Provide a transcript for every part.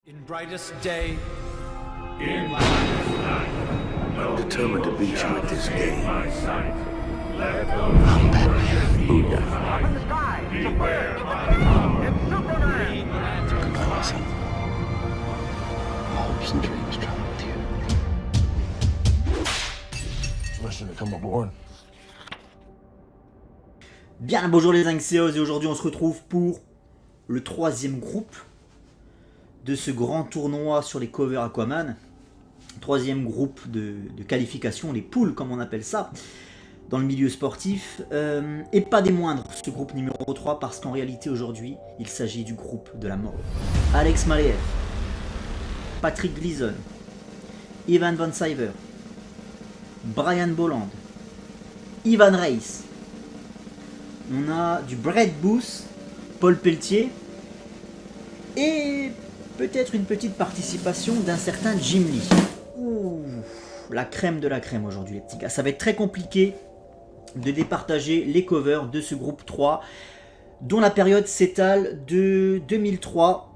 In brightest day, In brightest night, no Determined to beat you at this game. my sight. Let those Booyah. beware my power. Green Lantern. Goodbye, my son. My hopes and dreams travel with you. Mission to come aboard. Bien, bonjour les Anxios, et aujourd'hui on se retrouve pour le troisième groupe de ce grand tournoi sur les covers Aquaman. Troisième groupe de qualification, les poules comme on appelle ça, dans le milieu sportif. Et pas des moindres, ce groupe numéro 3, parce qu'en réalité aujourd'hui, il s'agit du groupe de la mort. Alex Maleev, Patrick Gleason, Ivan Van Sciver, Brian Bolland, Ivan Reis. On a du Brett Booth, Paul Pelletier et peut-être une petite participation d'un certain Jim Lee. Ouh, la crème de la crème aujourd'hui les petits gars. Ça va être très compliqué de départager les covers de ce groupe 3 dont la période s'étale de 2003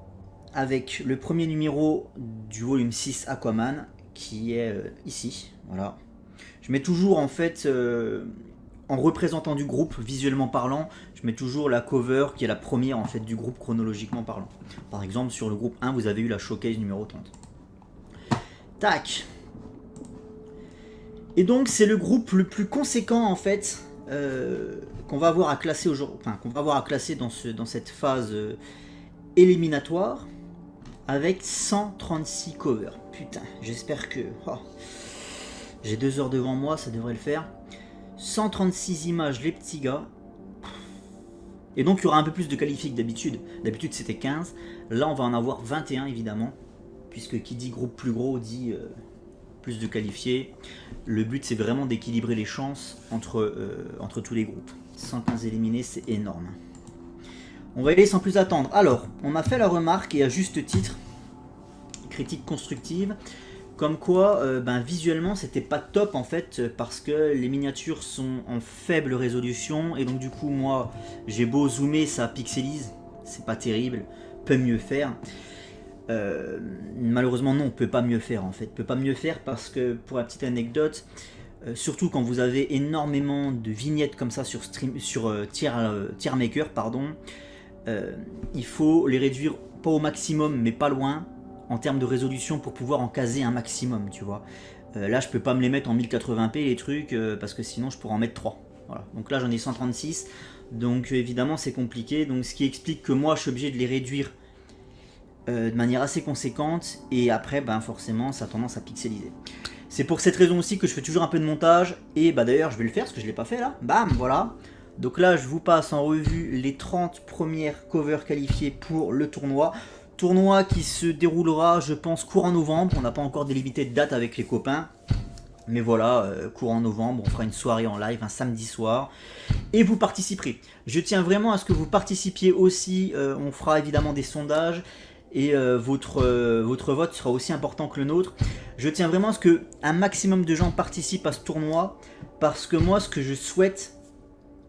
avec le premier numéro du volume 6 Aquaman qui est ici. Voilà. Je mets toujours en fait... en représentant du groupe, visuellement parlant, je mets toujours la cover qui est la première en fait du groupe chronologiquement parlant. Par exemple, sur le groupe 1, vous avez eu la showcase numéro 30. Tac. Et donc, c'est le groupe le plus conséquent en fait qu'on va avoir à classer aujourd'hui, enfin qu'on va avoir à classer dans cette phase éliminatoire avec 136 covers. Putain, j'espère que j'ai 2 heures devant moi, ça devrait le faire. 136 images les petits gars. Et donc il y aura un peu plus de qualifiés que d'habitude. D'habitude c'était 15. Là on va en avoir 21 évidemment. Puisque qui dit groupe plus gros dit plus de qualifiés. Le but c'est vraiment d'équilibrer les chances entre tous les groupes. 115 éliminés c'est énorme. On va y aller sans plus attendre. Alors on a fait la remarque et à juste titre. Critique constructive. Comme quoi, visuellement, c'était pas top en fait, parce que les miniatures sont en faible résolution, et donc du coup, moi, j'ai beau zoomer, ça pixelise, c'est pas terrible, peut mieux faire. Malheureusement, non, on peut pas mieux faire en fait, peut pas mieux faire parce que, pour la petite anecdote, surtout quand vous avez énormément de vignettes comme ça sur Tier Maker, pardon, il faut les réduire pas au maximum, mais pas loin. En termes de résolution pour pouvoir en caser un maximum, tu vois. Là, je peux pas me les mettre en 1080p les trucs parce que sinon je pourrais en mettre 3. Voilà. Donc là, j'en ai 136. Donc évidemment, c'est compliqué. Donc ce qui explique que moi, je suis obligé de les réduire de manière assez conséquente. Et après, forcément, ça a tendance à pixeliser. C'est pour cette raison aussi que je fais toujours un peu de montage. Et d'ailleurs, je vais le faire parce que je l'ai pas fait là. Bam, voilà. Donc là, je vous passe en revue les 30 premières covers qualifiées pour le tournoi. Tournoi qui se déroulera, je pense, courant novembre. On n'a pas encore délimité de date avec les copains. Mais voilà, courant novembre, on fera une soirée en live, un samedi soir. Et vous participerez. Je tiens vraiment à ce que vous participiez aussi. On fera évidemment des sondages. Et votre vote sera aussi important que le nôtre. Je tiens vraiment à ce qu'un maximum de gens participent à ce tournoi. Parce que moi, ce que je souhaite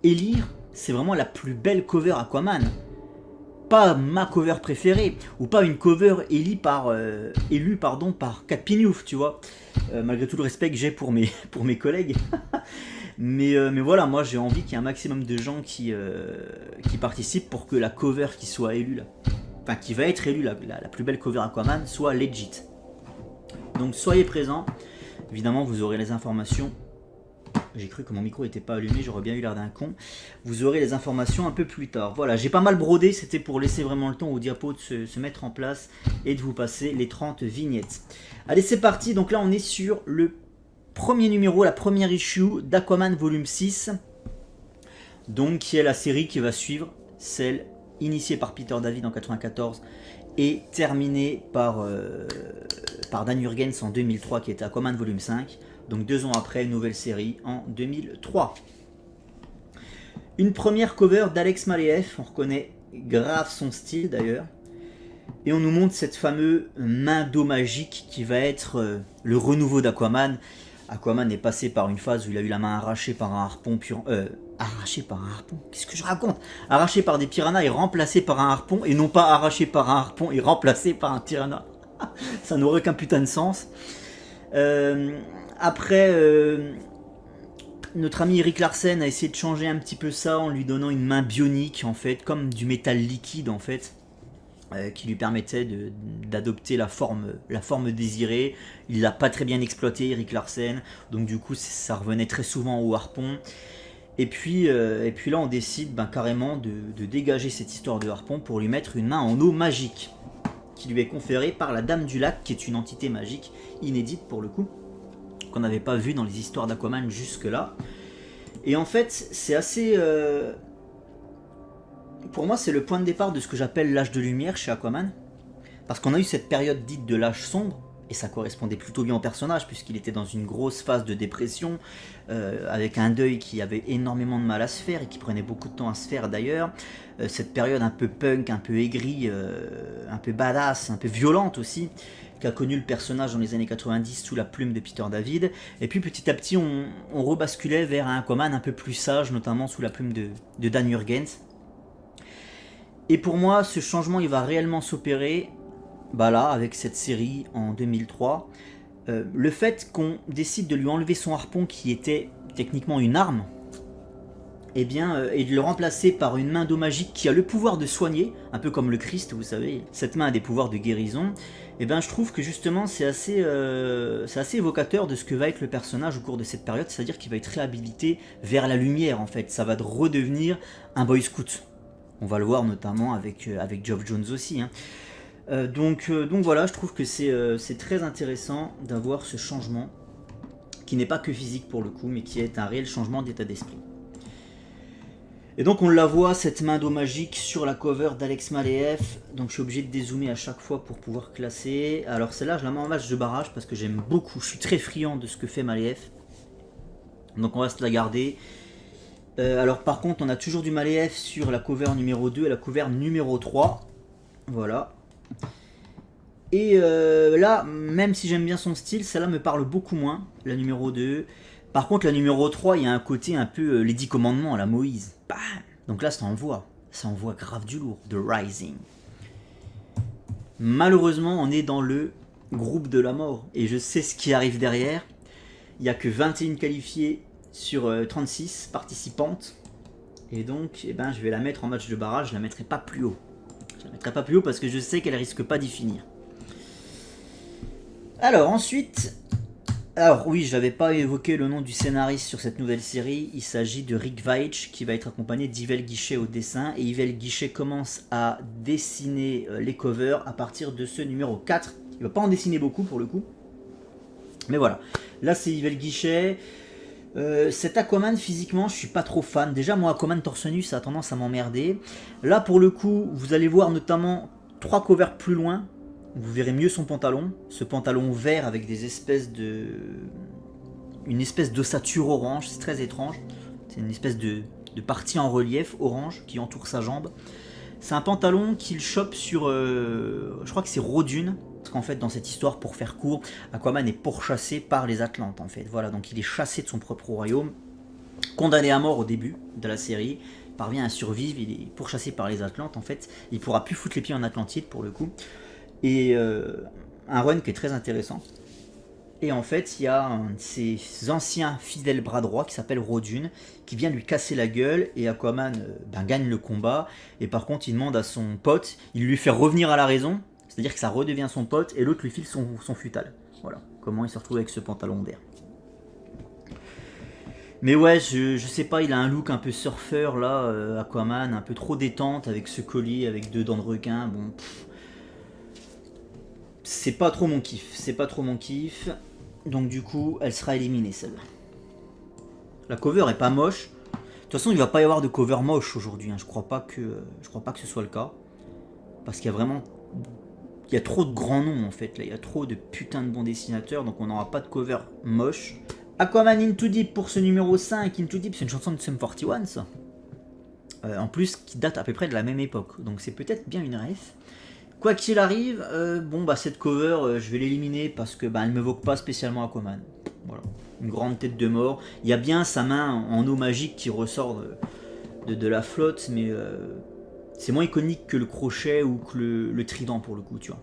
élire, c'est vraiment la plus belle cover Aquaman. Pas ma cover préférée, ou pas une cover élue par Cat Pignouf, tu vois. Malgré tout le respect que j'ai pour mes collègues. mais voilà, moi j'ai envie qu'il y ait un maximum de gens qui participent pour que la cover qui soit élue, qui va être élue la plus belle cover Aquaman, soit legit. Donc soyez présents, évidemment vous aurez les informations. J'ai cru que mon micro n'était pas allumé, j'aurais bien eu l'air d'un con. Vous aurez les informations un peu plus tard. Voilà, j'ai pas mal brodé, c'était pour laisser vraiment le temps au diapo de se mettre en place et de vous passer les 30 vignettes. Allez, c'est parti. Donc là, on est sur le premier numéro, la première issue d'Aquaman volume 6. Donc, qui est la série qui va suivre, celle initiée par Peter David en 1994 et terminée par Dan Jurgens en 2003, qui était Aquaman volume 5. Donc 2 ans après, nouvelle série en 2003. Une première cover d'Alex Maleev, on reconnaît grave son style d'ailleurs. Et on nous montre cette fameuse main d'eau magique qui va être le renouveau d'Aquaman. Aquaman est passé par une phase où il a eu la main arrachée par un harpon, qu'est-ce que je raconte? Arraché par des piranhas et remplacé par un harpon, et non pas arraché par un harpon et remplacé par un piranha. Ça n'aurait aucun putain de sens. Après, notre ami Eric Larsen a essayé de changer un petit peu ça en lui donnant une main bionique, en fait, comme du métal liquide, en fait, qui lui permettait d'adopter la forme désirée. Il l'a pas très bien exploité, Eric Larsen, donc du coup, ça revenait très souvent au harpon. Et puis là, on décide carrément de dégager cette histoire de harpon pour lui mettre une main en eau magique, qui lui est conférée par la Dame du Lac, qui est une entité magique inédite pour le coup, qu'on n'avait pas vu dans les histoires d'Aquaman jusque-là. Et en fait, c'est assez... Pour moi, c'est le point de départ de ce que j'appelle l'âge de lumière chez Aquaman. Parce qu'on a eu cette période dite de l'âge sombre, et ça correspondait plutôt bien au personnage, puisqu'il était dans une grosse phase de dépression, avec un deuil qui avait énormément de mal à se faire, et qui prenait beaucoup de temps à se faire d'ailleurs. Cette période un peu punk, un peu aigrie, un peu badass, un peu violente aussi, qu'a connu le personnage dans les années 90 sous la plume de Peter David. Et puis petit à petit, on rebasculait vers un Aquaman un peu plus sage, notamment sous la plume de Dan Jurgens. Et pour moi, ce changement, il va réellement s'opérer là, avec cette série en 2003. Le fait qu'on décide de lui enlever son harpon, qui était techniquement une arme, et de le remplacer par une main d'eau magique qui a le pouvoir de soigner, un peu comme le Christ, vous savez, cette main a des pouvoirs de guérison. Je trouve que justement c'est assez évocateur de ce que va être le personnage au cours de cette période, c'est-à-dire qu'il va être réhabilité vers la lumière en fait, ça va redevenir un boy scout. On va le voir notamment avec Geoff Jones aussi. Donc voilà, je trouve que c'est très intéressant d'avoir ce changement, qui n'est pas que physique pour le coup, mais qui est un réel changement d'état d'esprit. Et donc on la voit, cette main d'eau magique, sur la cover d'Alex Maleev. Donc je suis obligé de dézoomer à chaque fois pour pouvoir classer. Alors celle-là, je la mets en match de barrage parce que j'aime beaucoup, je suis très friand de ce que fait Maleev. Donc on va se la garder. Alors par contre, on a toujours du Maleev sur la cover numéro 2 et la cover numéro 3. Voilà. Et là, même si j'aime bien son style, celle-là me parle beaucoup moins, la numéro 2. Par contre, la numéro 3, il y a un côté un peu les 10 commandements à la Moïse. Bam. Donc là, ça envoie grave du lourd, The Rising. Malheureusement, on est dans le groupe de la mort, et je sais ce qui arrive derrière. Il n'y a que 21 qualifiés sur 36 participantes, et donc je vais la mettre en match de barrage, je la mettrai pas plus haut. Je la mettrai pas plus haut parce que je sais qu'elle risque pas d'y finir. Alors ensuite... Alors oui, je n'avais pas évoqué le nom du scénariste sur cette nouvelle série, il s'agit de Rick Veitch qui va être accompagné d'Yvel Guichet au dessin, et Yvel Guichet commence à dessiner les covers à partir de ce numéro 4, il va pas en dessiner beaucoup pour le coup, mais voilà, là c'est Yvel Guichet. Cet Aquaman physiquement je suis pas trop fan, déjà moi Aquaman torse nu ça a tendance à m'emmerder, là pour le coup vous allez voir notamment 3 covers plus loin, vous verrez mieux son pantalon, ce pantalon vert avec une espèce d'ossature orange, c'est très étrange, c'est une espèce de partie en relief orange qui entoure sa jambe. C'est un pantalon qu'il chope sur, je crois que c'est Rodune, parce qu'en fait dans cette histoire, pour faire court, Aquaman est pourchassé par les Atlantes en fait, voilà, donc il est chassé de son propre royaume, condamné à mort au début de la série, il parvient à survivre, il est pourchassé par les Atlantes en fait, il pourra plus foutre les pieds en Atlantide pour le coup. Et un run qui est très intéressant. Et en fait, il y a un de ses anciens fidèles bras droits qui s'appelle Rodune, qui vient lui casser la gueule, et Aquaman gagne le combat. Et par contre, il demande à son pote, il lui fait revenir à la raison, c'est-à-dire que ça redevient son pote, et l'autre lui file son futal. Voilà, comment il se retrouve avec ce pantalon vert. Mais ouais, je sais pas, il a un look un peu surfeur là, Aquaman, un peu trop détente, avec ce collier, avec 2 dents de requin, bon... C'est pas trop mon kiff, donc du coup elle sera éliminée celle-là. La cover est pas moche, de toute façon il va pas y avoir de cover moche aujourd'hui, hein. je crois pas que ce soit le cas, parce qu'il y a vraiment, il y a trop de grands noms en fait, là il y a trop de putains de bons dessinateurs, donc on n'aura pas de cover moche. Aquaman Into Deep pour ce numéro 5, Into Deep c'est une chanson de Sum 41 ça, en plus qui date à peu près de la même époque, donc c'est peut-être bien une ref. Quoi qu'il arrive, cette cover, je vais l'éliminer parce que elle ne m'évoque pas spécialement Aquaman. Voilà, une grande tête de mort. Il y a bien sa main en eau magique qui ressort de la flotte, mais c'est moins iconique que le crochet ou que le trident pour le coup, tu vois.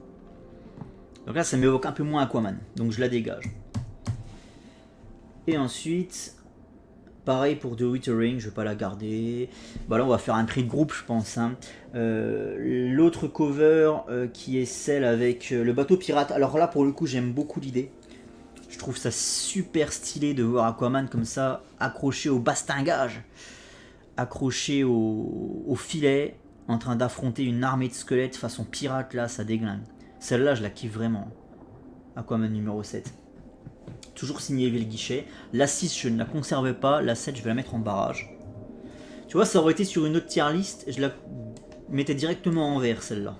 Donc là, ça m'évoque un peu moins Aquaman, donc je la dégage. Et ensuite, pareil pour The Withering, je vais pas la garder. Bah là, on va faire un prix de groupe, je pense. Hein. L'autre cover qui est celle avec le bateau pirate. Alors là, pour le coup, j'aime beaucoup l'idée. Je trouve ça super stylé de voir Aquaman comme ça, accroché au bastingage, accroché au filet, en train d'affronter une armée de squelettes façon pirate. Là, ça déglingue. Celle-là, je la kiffe vraiment. Aquaman numéro 7. Toujours signé Yves Guichet. La 6, je ne la conserve pas. La 7, je vais la mettre en barrage. Tu vois, ça aurait été sur une autre tier list. Je la mettais directement en vert, celle-là.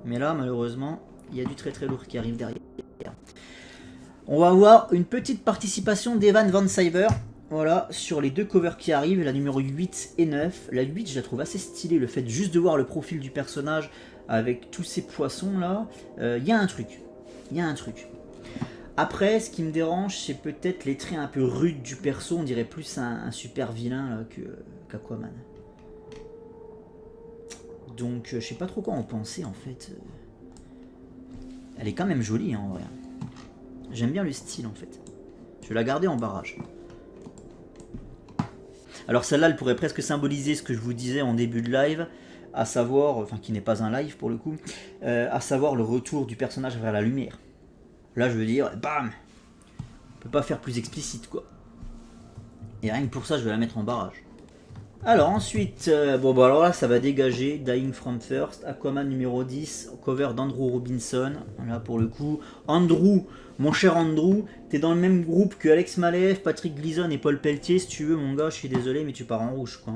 Mais là, malheureusement, il y a du très très lourd qui arrive derrière. On va avoir une petite participation d'Evan Van Cyber. Voilà, sur les deux covers qui arrivent, la numéro 8 et 9. La 8, je la trouve assez stylée. Le fait juste de voir le profil du personnage avec tous ces poissons-là. Il y a un truc. Il y a un truc. Après, ce qui me dérange, c'est peut-être les traits un peu rudes du perso. On dirait plus un super vilain qu'Aquaman. Donc, je sais pas trop quoi en penser, en fait. Elle est quand même jolie, hein, en vrai. J'aime bien le style, en fait. Je vais la garder en barrage. Alors, celle-là, elle pourrait presque symboliser ce que je vous disais en début de live, à savoir, enfin, qui n'est pas un live pour le coup, à savoir le retour du personnage vers la lumière. Là, je veux dire, bam! On peut pas faire plus explicite, quoi. Et rien que pour ça, je vais la mettre en barrage. Alors, ensuite, bon, alors là, ça va dégager. Dying from Thirst, Aquaman numéro 10, cover d'Andrew Robinson. Là, pour le coup, Andrew, mon cher Andrew, t'es dans le même groupe que Alex Maleev, Patrick Gleason et Paul Pelletier. Si tu veux, mon gars, je suis désolé, mais tu pars en rouge, quoi.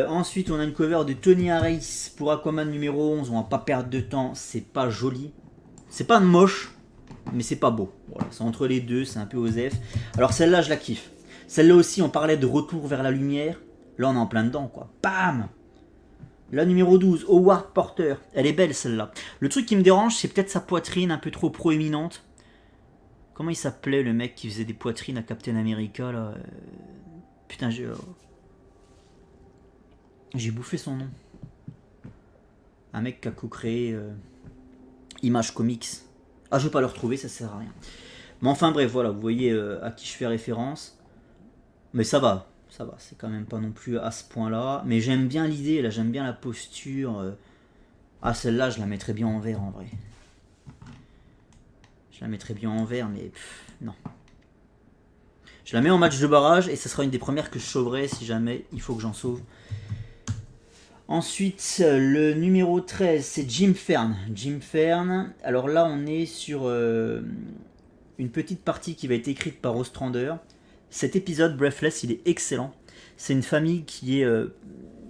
Ensuite, on a une cover de Tony Harris pour Aquaman numéro 11. On va pas perdre de temps, c'est pas joli. C'est pas moche, mais c'est pas beau. Voilà, c'est entre les deux, c'est un peu osef. Alors celle-là, je la kiffe. Celle-là aussi, on parlait de retour vers la lumière. Là, on est en plein dedans, quoi. Bam! La numéro 12, Howard Porter. Elle est belle, celle-là. Le truc qui me dérange, c'est peut-être sa poitrine un peu trop proéminente. Comment il s'appelait, le mec qui faisait des poitrines à Captain America, là? Putain, j'ai bouffé son nom. Un mec qui a co-créé Image Comics. Ah, je vais pas le retrouver, ça sert à rien. Mais enfin, bref, voilà, vous voyez à qui je fais référence. Mais ça va, c'est quand même pas non plus à ce point-là. Mais j'aime bien l'idée, là, j'aime bien la posture. Ah, celle-là, je la mettrais bien en vert, en vrai. Je la mettrais bien en vert, mais non. Je la mets en match de barrage, et ce sera une des premières que je sauverai si jamais il faut que j'en sauve. Ensuite, le numéro 13, c'est Jim Fern. Jim Fern, alors là, on est sur une petite partie qui va être écrite par Ostrander. Cet épisode, Breathless, il est excellent. C'est une famille qui est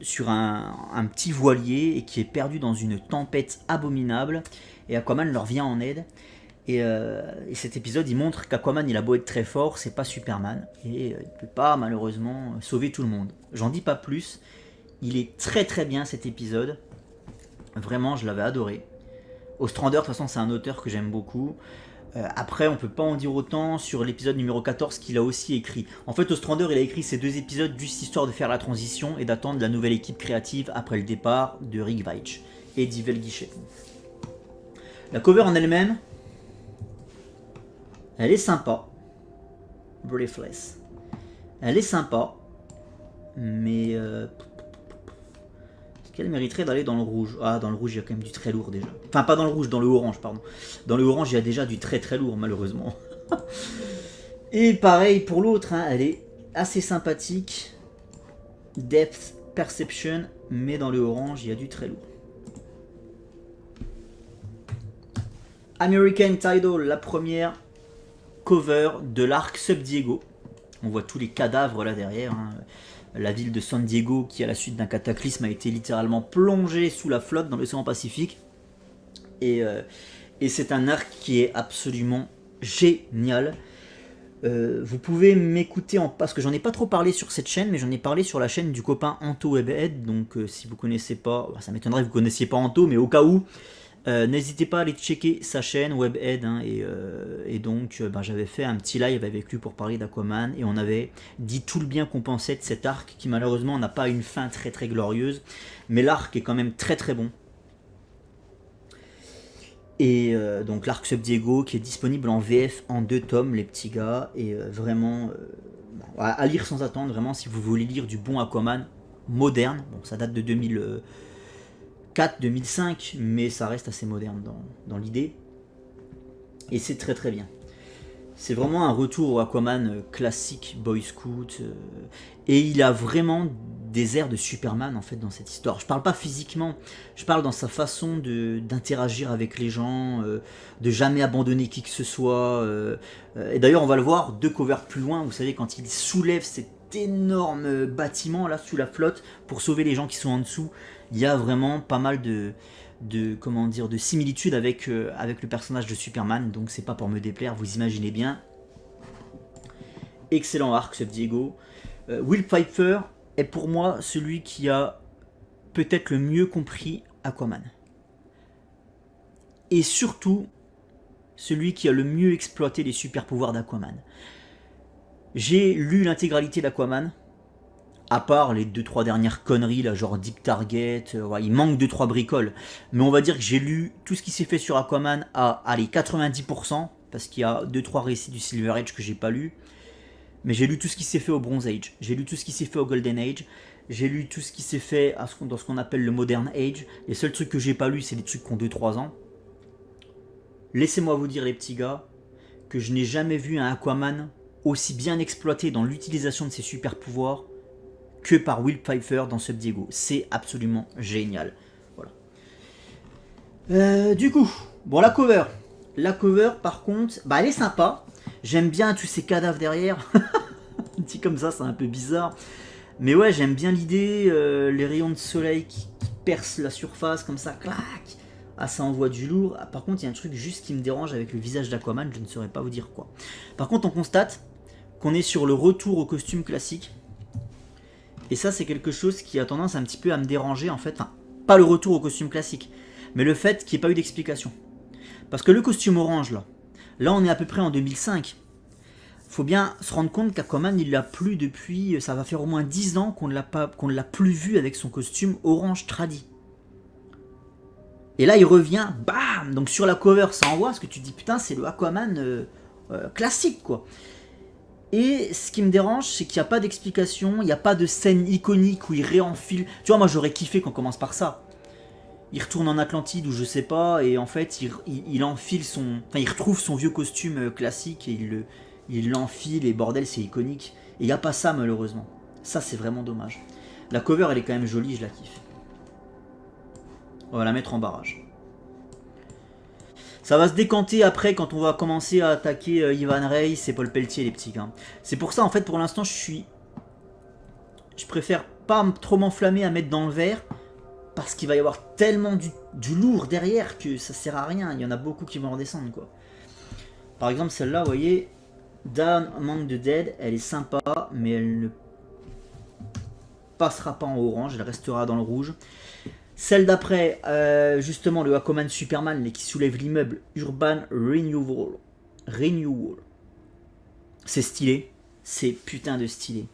sur un petit voilier et qui est perdue dans une tempête abominable. Et Aquaman leur vient en aide. Et cet épisode, il montre qu'Aquaman, il a beau être très fort, c'est pas Superman. Et il ne peut pas, malheureusement, sauver tout le monde. J'en dis pas plus. Il est très très bien cet épisode. Vraiment, je l'avais adoré. Ostrander, de toute façon, c'est un auteur que j'aime beaucoup. Après, on peut pas en dire autant sur l'épisode numéro 14 qu'il a aussi écrit. En fait, Ostrander, il a écrit ces deux épisodes juste histoire de faire la transition et d'attendre la nouvelle équipe créative après le départ de Rick Veitch et d'Yves Guichet. La cover en elle-même, elle est sympa. Breathless. Elle est sympa, mais est-ce qu'elle mériterait d'aller dans le rouge? Ah, dans le rouge, il y a quand même du très lourd déjà. Enfin, pas dans le rouge, dans le orange, pardon. Dans le orange, il y a déjà du très très lourd, malheureusement. Et pareil pour l'autre, hein, elle est assez sympathique. Depth Perception, mais dans le orange, il y a du très lourd. American Tidal, la première cover de l'arc Sub Diego. On voit tous les cadavres là derrière. Hein. La ville de San Diego, qui à la suite d'un cataclysme a été littéralement plongée sous la flotte dans l'océan Pacifique. Et c'est un arc qui est absolument génial. Vous pouvez m'écouter parce que j'en ai pas trop parlé sur cette chaîne, mais j'en ai parlé sur la chaîne du copain Anto Webhead. Donc si vous connaissez pas, ça m'étonnerait que vous connaissiez pas Anto, mais au cas où, n'hésitez pas à aller checker sa chaîne Webhead, hein, et donc j'avais fait un petit live avec lui pour parler d'Aquaman et on avait dit tout le bien qu'on pensait de cet arc qui malheureusement n'a pas une fin très très glorieuse, mais l'arc est quand même très très bon. Et donc l'arc Sub Diego qui est disponible en VF en 2 tomes, les petits gars, et vraiment à lire sans attendre, vraiment si vous voulez lire du bon Aquaman moderne, bon ça date de 2004-2005, mais ça reste assez moderne dans l'idée, et c'est très très bien. C'est vraiment un retour au Aquaman classique, Boy Scout, et il a vraiment des airs de Superman en fait dans cette histoire. Je parle pas physiquement, je parle dans sa façon d'interagir avec les gens, de jamais abandonner qui que ce soit. Et d'ailleurs on va le voir 2 covers plus loin, vous savez quand il soulève cet énorme bâtiment là sous la flotte pour sauver les gens qui sont en dessous, il y a vraiment pas mal de similitudes avec le personnage de Superman, donc c'est pas pour me déplaire, vous imaginez bien. Excellent arc Sub Diego. Will Pfeiffer est pour moi celui qui a peut-être le mieux compris Aquaman. Et surtout, celui qui a le mieux exploité les super pouvoirs d'Aquaman. J'ai lu l'intégralité d'Aquaman, à part les 2-3 dernières conneries, là, genre Deep Target, il manque 2-3 bricoles. Mais on va dire que j'ai lu tout ce qui s'est fait sur Aquaman à, allez, 90%, parce qu'il y a 2-3 récits du Silver Age que j'ai pas lu. Mais j'ai lu tout ce qui s'est fait au Bronze Age, j'ai lu tout ce qui s'est fait au Golden Age, j'ai lu tout ce qui s'est fait dans ce qu'on appelle le Modern Age. Les seuls trucs que j'ai pas lu, c'est des trucs qui ont 2-3 ans. Laissez-moi vous dire, les petits gars, que je n'ai jamais vu un Aquaman aussi bien exploité dans l'utilisation de ses super pouvoirs que par Will Pfeiffer dans Sub Diego. C'est absolument génial. Voilà. Du coup, bon, la cover. La cover, par contre, bah, elle est sympa. J'aime bien tous ces cadavres derrière. Dit comme ça, c'est un peu bizarre. Mais ouais, j'aime bien l'idée. Les rayons de soleil qui percent la surface comme ça. Clac. Ah, ça envoie du lourd. Ah, par contre, il y a un truc juste qui me dérange avec le visage d'Aquaman. Je ne saurais pas vous dire quoi. Par contre, on constate qu'on est sur le retour au costume classique. Et ça, c'est quelque chose qui a tendance un petit peu à me déranger, en fait. Enfin, pas le retour au costume classique, mais le fait qu'il n'y ait pas eu d'explication. Parce que le costume orange, là on est à peu près en 2005. Faut bien se rendre compte qu'Aquaman, il l'a plus depuis... Ça va faire au moins 10 ans qu'on ne l'a plus vu avec son costume orange tradi. Et là, il revient, bam. Donc sur la cover, ça envoie, parce que tu te dis, putain, c'est le Aquaman classique, quoi. Et ce qui me dérange, c'est qu'il n'y a pas d'explication, il n'y a pas de scène iconique où il réenfile. Tu vois, moi j'aurais kiffé qu'on commence par ça. Il retourne en Atlantide ou je sais pas, et en fait il enfile son... Enfin, il retrouve son vieux costume classique et il l'enfile, et bordel, c'est iconique. Et il n'y a pas ça, malheureusement. Ça, c'est vraiment dommage. La cover, elle est quand même jolie, je la kiffe. On va la mettre en barrage. Ça va se décanter après quand on va commencer à attaquer Ivan Reis et Paul Pelletier, les petits gars. C'est pour ça, en fait, pour l'instant, je préfère pas trop m'enflammer à mettre dans le vert, parce qu'il va y avoir tellement du lourd derrière que ça sert à rien. Il y en a beaucoup qui vont redescendre, quoi. Par exemple, celle-là, vous voyez, Down Among the Dead, elle est sympa, mais elle ne passera pas en orange, elle restera dans le rouge. Celle d'après, justement, le Aquaman Superman qui soulève l'immeuble, Urban Renewal. C'est stylé, c'est putain de stylé.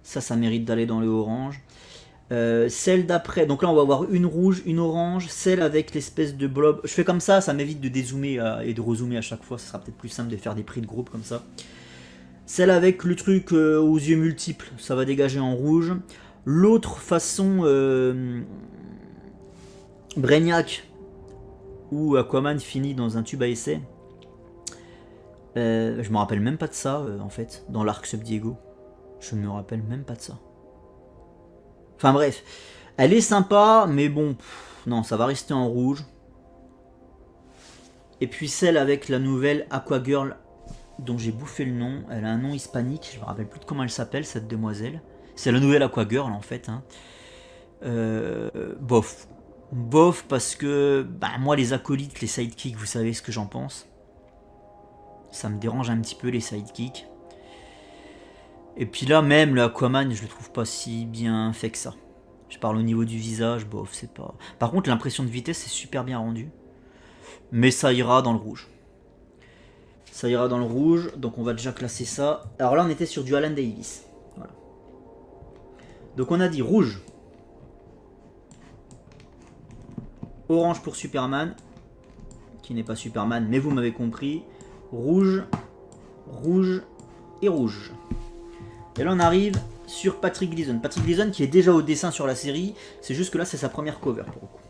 Ça mérite d'aller dans le orange. Celle d'après, donc là on va avoir une rouge, une orange, celle avec l'espèce de blob. Je fais comme ça m'évite de dézoomer et de rezoomer à chaque fois, ça sera peut-être plus simple de faire des prix de groupe comme ça. Celle avec le truc aux yeux multiples, ça va dégager en rouge. L'autre façon Brainiac, où Aquaman finit dans un tube à essai. Je me rappelle même pas de ça en fait, dans l'arc Sub Diego. Je me rappelle même pas de ça. Enfin bref, elle est sympa, mais bon, non, ça va rester en rouge. Et puis celle avec la nouvelle Aquagirl, dont j'ai bouffé le nom. Elle a un nom hispanique, je me rappelle plus de comment elle s'appelle, cette demoiselle. C'est la nouvelle Aquagirl en fait. Hein. Bof. Bof parce que moi les acolytes, les sidekicks, vous savez ce que j'en pense. Ça me dérange un petit peu les sidekicks. Et puis là même le Aquaman, je le trouve pas si bien fait que ça. Je parle au niveau du visage, bof, c'est pas... Par contre l'impression de vitesse est super bien rendue. Mais ça ira dans le rouge. Ça ira dans le rouge, donc on va déjà classer ça. Alors là on était sur du Alan Davis. Voilà. Donc on a dit rouge. Orange pour Superman. qui n'est pas Superman, mais vous m'avez compris. Rouge, rouge et rouge. Et là on arrive sur Patrick Gleason. Patrick Gleason qui est déjà au dessin sur la série, c'est juste que là c'est sa première cover pour le coup.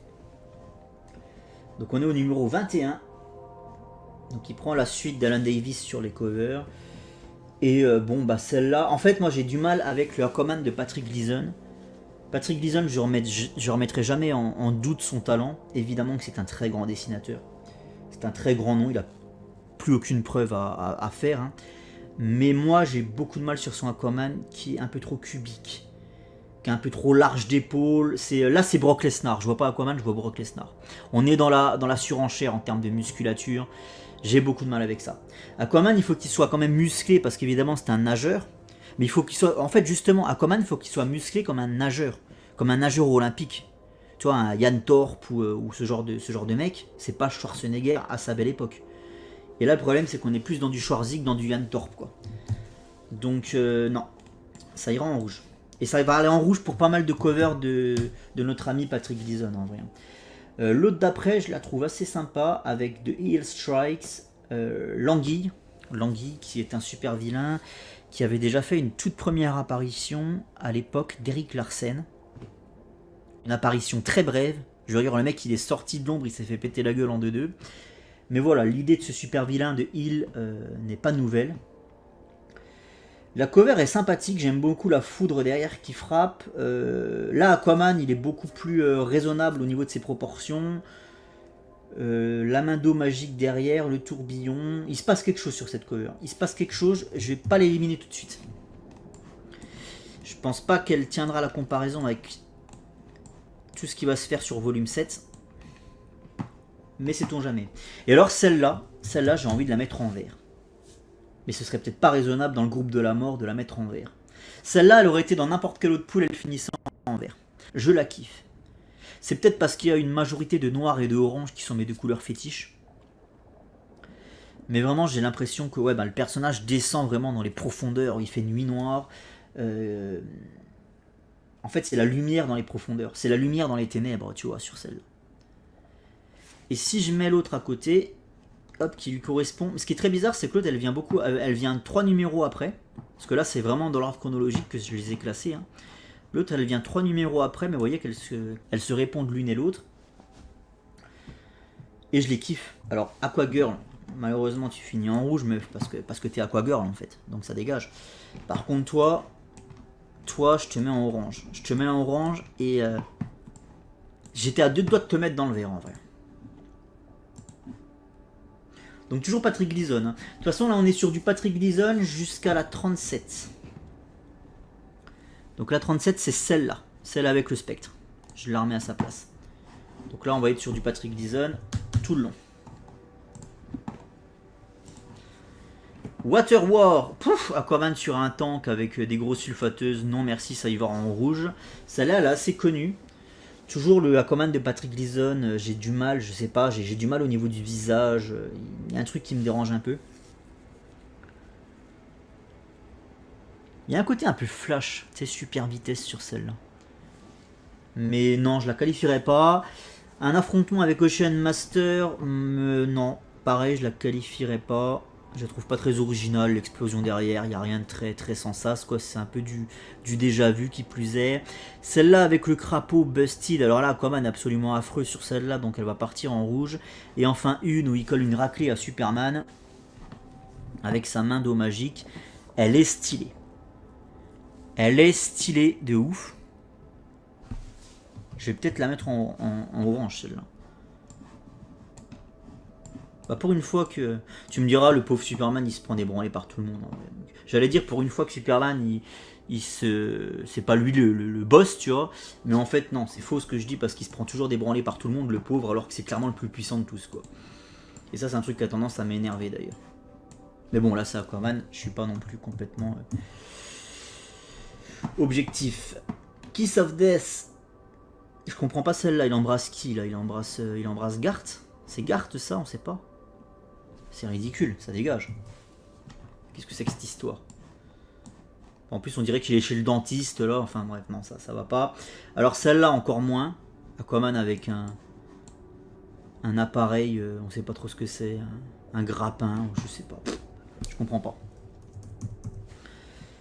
Donc on est au numéro 21. Donc il prend la suite d'Alan Davis sur les covers. Et bon bah celle-là, en fait moi j'ai du mal avec le Aquaman de Patrick Gleason. Patrick Gleason, je remettrai jamais en doute son talent. Évidemment que c'est un très grand dessinateur. C'est un très grand nom, il a plus aucune preuve à faire. Hein. Mais moi j'ai beaucoup de mal sur son Aquaman qui est un peu trop cubique. Qui est un peu trop large d'épaule. Là c'est Brock Lesnar, je vois pas Aquaman, je vois Brock Lesnar. On est dans la surenchère en termes de musculature. J'ai beaucoup de mal avec ça. Aquaman, il faut qu'il soit quand même musclé parce qu'évidemment c'est un nageur. Mais il faut qu'il soit... En fait justement, Aquaman, il faut qu'il soit musclé comme un nageur. Comme un nageur olympique. Tu vois, un Yann Thorpe ou ce genre de mec, c'est pas Schwarzenegger à sa belle époque. Et là le problème c'est qu'on est plus dans du Schwarzy que dans du Yann Thorpe quoi. Donc non, ça ira en rouge. Et ça va aller en rouge pour pas mal de covers de notre ami Patrick Gleason en vrai. L'autre d'après, je la trouve assez sympa avec The Heel Strikes, L'Anguille qui est un super vilain, qui avait déjà fait une toute première apparition à l'époque d'Eric Larsen. Une apparition très brève. Je veux dire, le mec il est sorti de l'ombre, il s'est fait péter la gueule en 2-2. Mais voilà, l'idée de ce super vilain de Heel n'est pas nouvelle. La cover est sympathique, j'aime beaucoup la foudre derrière qui frappe. Là, Aquaman, il est beaucoup plus raisonnable au niveau de ses proportions. La main d'eau magique derrière, le tourbillon. Il se passe quelque chose sur cette cover. Il se passe quelque chose, je vais pas l'éliminer tout de suite. Je pense pas qu'elle tiendra la comparaison avec tout ce qui va se faire sur volume 7. Mais sait-on jamais. Et alors celle-là j'ai envie de la mettre en vert. Mais ce serait peut-être pas raisonnable dans le groupe de la mort de la mettre en vert. Celle-là, elle aurait été dans n'importe quelle autre poule, elle finissait en vert. Je la kiffe. C'est peut-être parce qu'il y a une majorité de noir et de orange qui sont mes deux couleurs fétiches. Mais vraiment, j'ai l'impression que le personnage descend vraiment dans les profondeurs. Il fait nuit noire. En fait, c'est la lumière dans les profondeurs. C'est la lumière dans les ténèbres, tu vois, sur celle-là. Et si je mets l'autre à côté... Hop, qui lui correspond. Ce qui est très bizarre, c'est que l'autre, elle vient 3 numéros après. Parce que là, c'est vraiment dans l'ordre chronologique que je les ai classés. Hein. L'autre, elle vient 3 numéros après, mais vous voyez qu'elles se répondent l'une et l'autre. Et je les kiffe. Alors, Aquagirl, malheureusement, tu finis en rouge, mais parce que t'es Aquagirl, en fait. Donc ça dégage. Par contre, toi, je te mets en orange. Je te mets en orange et... j'étais à 2 doigts de te mettre dans le vert, en vrai. Donc toujours Patrick Gleason. Hein. De toute façon, là, on est sur du Patrick Gleason jusqu'à la 37. Donc la 37, c'est celle-là. Celle avec le spectre. Je la remets à sa place. Donc là, on va être sur du Patrick Gleason tout le long. Water War. Pouf, Aquaman sur un tank avec des grosses sulfateuses. Non, merci, ça y va en rouge. Celle-là, elle est assez connue. Toujours le Aquaman de Patrick Gleason, j'ai du mal, je sais pas, j'ai du mal au niveau du visage, il y a un truc qui me dérange un peu. Il y a un côté un peu flash, tu sais, super vitesse sur celle-là. Mais non, je la qualifierais pas. Un affrontement avec Ocean Master, non, pareil, je la qualifierais pas. Je la trouve pas très originale, l'explosion derrière, il n'y a rien de très sans sas, quoi. C'est un peu du déjà vu qui plus est. Celle-là avec le crapaud busted, alors là Aquaman est absolument affreux sur celle-là, donc elle va partir en rouge. Et enfin une où il colle une raclée à Superman, avec sa main d'eau magique. Elle est stylée. Elle est stylée de ouf. Je vais peut-être la mettre en orange celle-là. Bah pour une fois que... Tu me diras, le pauvre Superman, il se prend des branlées par tout le monde. J'allais dire, pour une fois que Superman, c'est pas lui le boss, tu vois. Mais en fait, non, c'est faux ce que je dis, parce qu'il se prend toujours des branlées par tout le monde, le pauvre, alors que c'est clairement le plus puissant de tous, quoi. Et ça, c'est un truc qui a tendance à m'énerver, d'ailleurs. Mais bon, là, c'est Aquaman, je suis pas non plus complètement... objectif. Kiss of Death. Je comprends pas celle-là, il embrasse qui, là? Il embrasse Garth? C'est Garth, ça? On sait pas. C'est ridicule, ça dégage. Qu'est-ce que c'est que cette histoire? En plus, on dirait qu'il est chez le dentiste, là. Enfin, bref, non, ça va pas. Alors, celle-là, encore moins. Aquaman avec un un appareil, on sait pas trop ce que c'est, un grappin, je sais pas. Je comprends pas.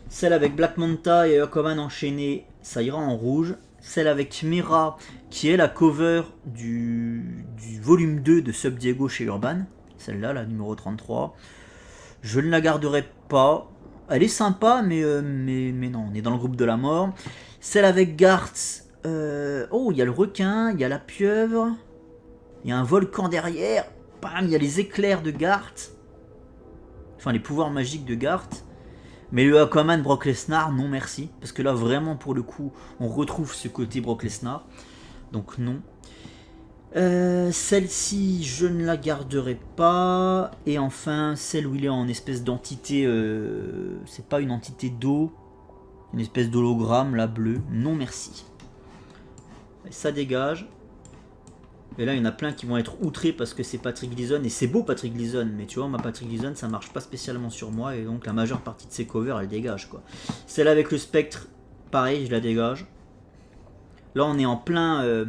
Celle avec Black Manta et Aquaman enchaîné, ça ira en rouge. Celle avec Mera, qui est la cover du volume 2 de Sub Diego chez Urban. Celle-là, la numéro 33. Je ne la garderai pas. Elle est sympa, mais non, on est dans le groupe de la mort. Celle avec Garth. Oh, il y a le requin, il y a la pieuvre. Il y a un volcan derrière. Bam, il y a les éclairs de Garth. Enfin, les pouvoirs magiques de Garth. Mais le Aquaman Brock Lesnar, non merci. Parce que là, vraiment, pour le coup, on retrouve ce côté Brock Lesnar. Donc non. Celle-ci, je ne la garderai pas. Et enfin, celle où il est en espèce d'entité... c'est pas une entité d'eau. Une espèce d'hologramme, là, bleu. Non merci. Et ça dégage. Et là, il y en a plein qui vont être outrés parce que c'est Patrick Gleason. Et c'est beau, Patrick Gleason. Mais tu vois, ma Patrick Gleason, ça marche pas spécialement sur moi. Et donc, la majeure partie de ses covers, elle dégage, quoi. Celle avec le spectre, pareil, je la dégage. Là, on est en plein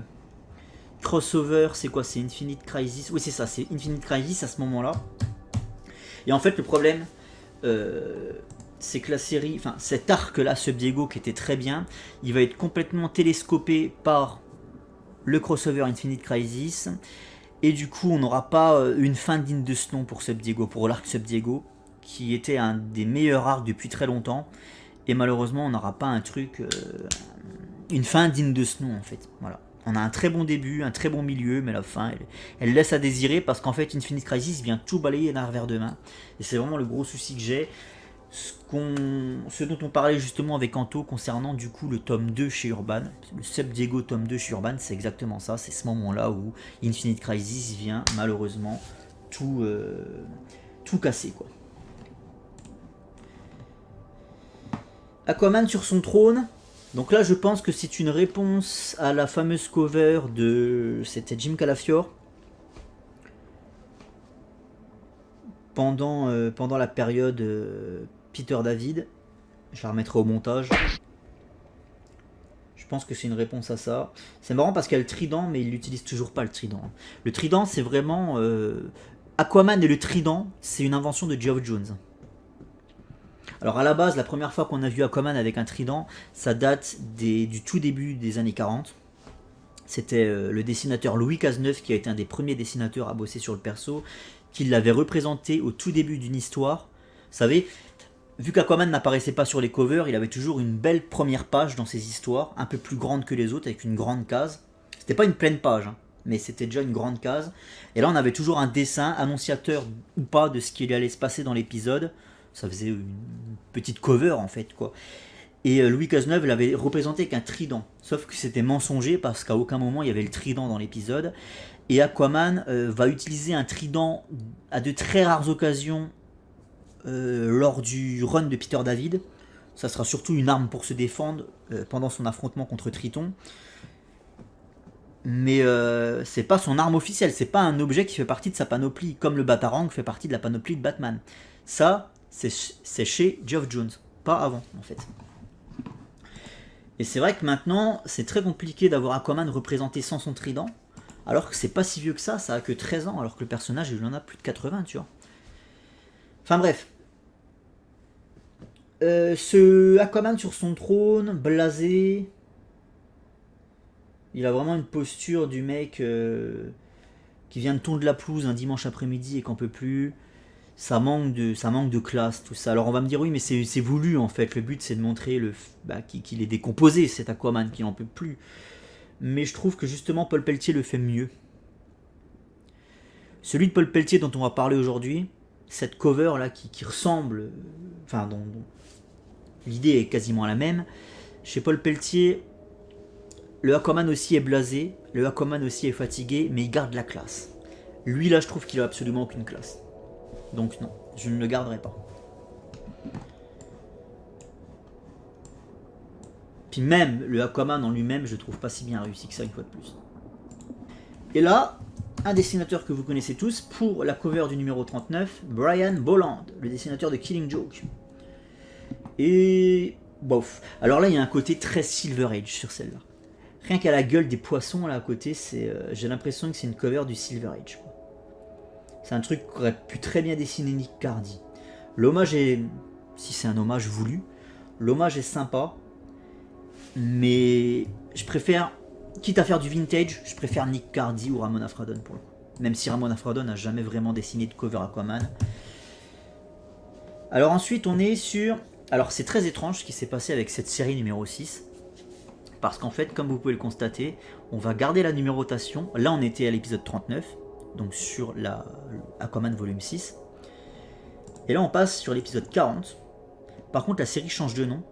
crossover. C'est quoi? C'est Infinite Crisis. Oui, c'est ça. C'est Infinite Crisis à ce moment-là. Et en fait, le problème, c'est que la série... Enfin, cet arc-là, Sub Diego, qui était très bien, il va être complètement télescopé par... le crossover Infinite Crisis, et du coup on n'aura pas une fin digne de ce nom pour Sub Diego, pour l'arc Sub Diego, qui était un des meilleurs arcs depuis très longtemps, et malheureusement on n'aura pas un truc, une fin digne de ce nom en fait. Voilà. On a un très bon début, un très bon milieu, mais la fin elle laisse à désirer, parce qu'en fait Infinite Crisis vient tout balayer d'un revers de main, et c'est vraiment le gros souci que j'ai. Ce dont on parlait justement avec Anto concernant du coup le tome 2 chez Urban, le Sub Diego tome 2 chez Urban, c'est exactement ça, c'est ce moment là où Infinite Crisis vient malheureusement tout casser quoi. Aquaman sur son trône, donc là je pense que c'est une réponse à la fameuse cover de... c'était Jim Calafiore pendant la période Peter David. Je la remettrai au montage. Je pense que c'est une réponse à ça. C'est marrant parce qu'il y a le trident, mais il n'utilise toujours pas le trident. Le trident, c'est vraiment... Aquaman et le trident, c'est une invention de Geoff Jones. Alors à la base, la première fois qu'on a vu Aquaman avec un trident, ça date du tout début des années 40. C'était le dessinateur Louis Cazeneuve, qui a été un des premiers dessinateurs à bosser sur le perso, qui l'avait représenté au tout début d'une histoire. Vous savez, vu qu'Aquaman n'apparaissait pas sur les covers, il avait toujours une belle première page dans ses histoires, un peu plus grande que les autres, avec une grande case. C'était pas une pleine page, hein, mais c'était déjà une grande case. Et là, on avait toujours un dessin, annonciateur ou pas, de ce qui allait se passer dans l'épisode. Ça faisait une petite cover, en fait, quoi. Et Louis Cazeneuve l'avait représenté avec un trident. Sauf que c'était mensonger, parce qu'à aucun moment, il y avait le trident dans l'épisode. Et Aquaman va utiliser un trident à de très rares occasions lors du run de Peter David. Ça sera surtout une arme pour se défendre pendant son affrontement contre Triton. Mais c'est pas son arme officielle, c'est pas un objet qui fait partie de sa panoplie, comme le Batarang fait partie de la panoplie de Batman. Ça, c'est chez Geoff Jones, pas avant en fait. Et c'est vrai que maintenant, c'est très compliqué d'avoir Aquaman représenté sans son trident, alors que c'est pas si vieux que ça a que 13 ans, alors que le personnage, il en a plus de 80, tu vois. Enfin bref. Ce Aquaman sur son trône, blasé. Il a vraiment une posture du mec qui vient de tondre la pelouse un dimanche après-midi et qu'en peut plus. Ça manque de classe, tout ça. Alors on va me dire, oui, mais c'est voulu en fait. Le but, c'est de montrer qu'il est décomposé, cet Aquaman, qu'il n'en peut plus. Mais je trouve que justement, Paul Pelletier le fait mieux. Celui de Paul Pelletier dont on va parler aujourd'hui, cette cover là qui ressemble, enfin dont l'idée est quasiment la même. Chez Paul Pelletier, le Aquaman aussi est blasé, le Aquaman aussi est fatigué, mais il garde la classe. Lui là, je trouve qu'il a absolument aucune classe. Donc non, je ne le garderai pas. Puis même le Aquaman en lui-même, je trouve pas si bien réussi que ça, une fois de plus. Et là, un dessinateur que vous connaissez tous pour la cover du numéro 39, Brian Bolland, le dessinateur de Killing Joke. Et bof. Alors là, il y a un côté très Silver Age sur celle-là. Rien qu'à la gueule des poissons là à côté, j'ai l'impression que c'est une cover du Silver Age. C'est un truc qu'aurait pu très bien dessiner Nick Cardy. L'hommage est, si c'est un hommage voulu, l'hommage est sympa, mais je préfère, quitte à faire du vintage, je préfère Nick Cardy ou Ramon Afradon pour le coup. Même si Ramon Afradon n'a jamais vraiment dessiné de cover Aquaman. Alors ensuite on est sur... Alors c'est très étrange ce qui s'est passé avec cette série numéro 6. Parce qu'en fait, comme vous pouvez le constater, on va garder la numérotation. Là on était à l'épisode 39, donc sur la Aquaman volume 6. Et là on passe sur l'épisode 40. Par contre la série change de nom.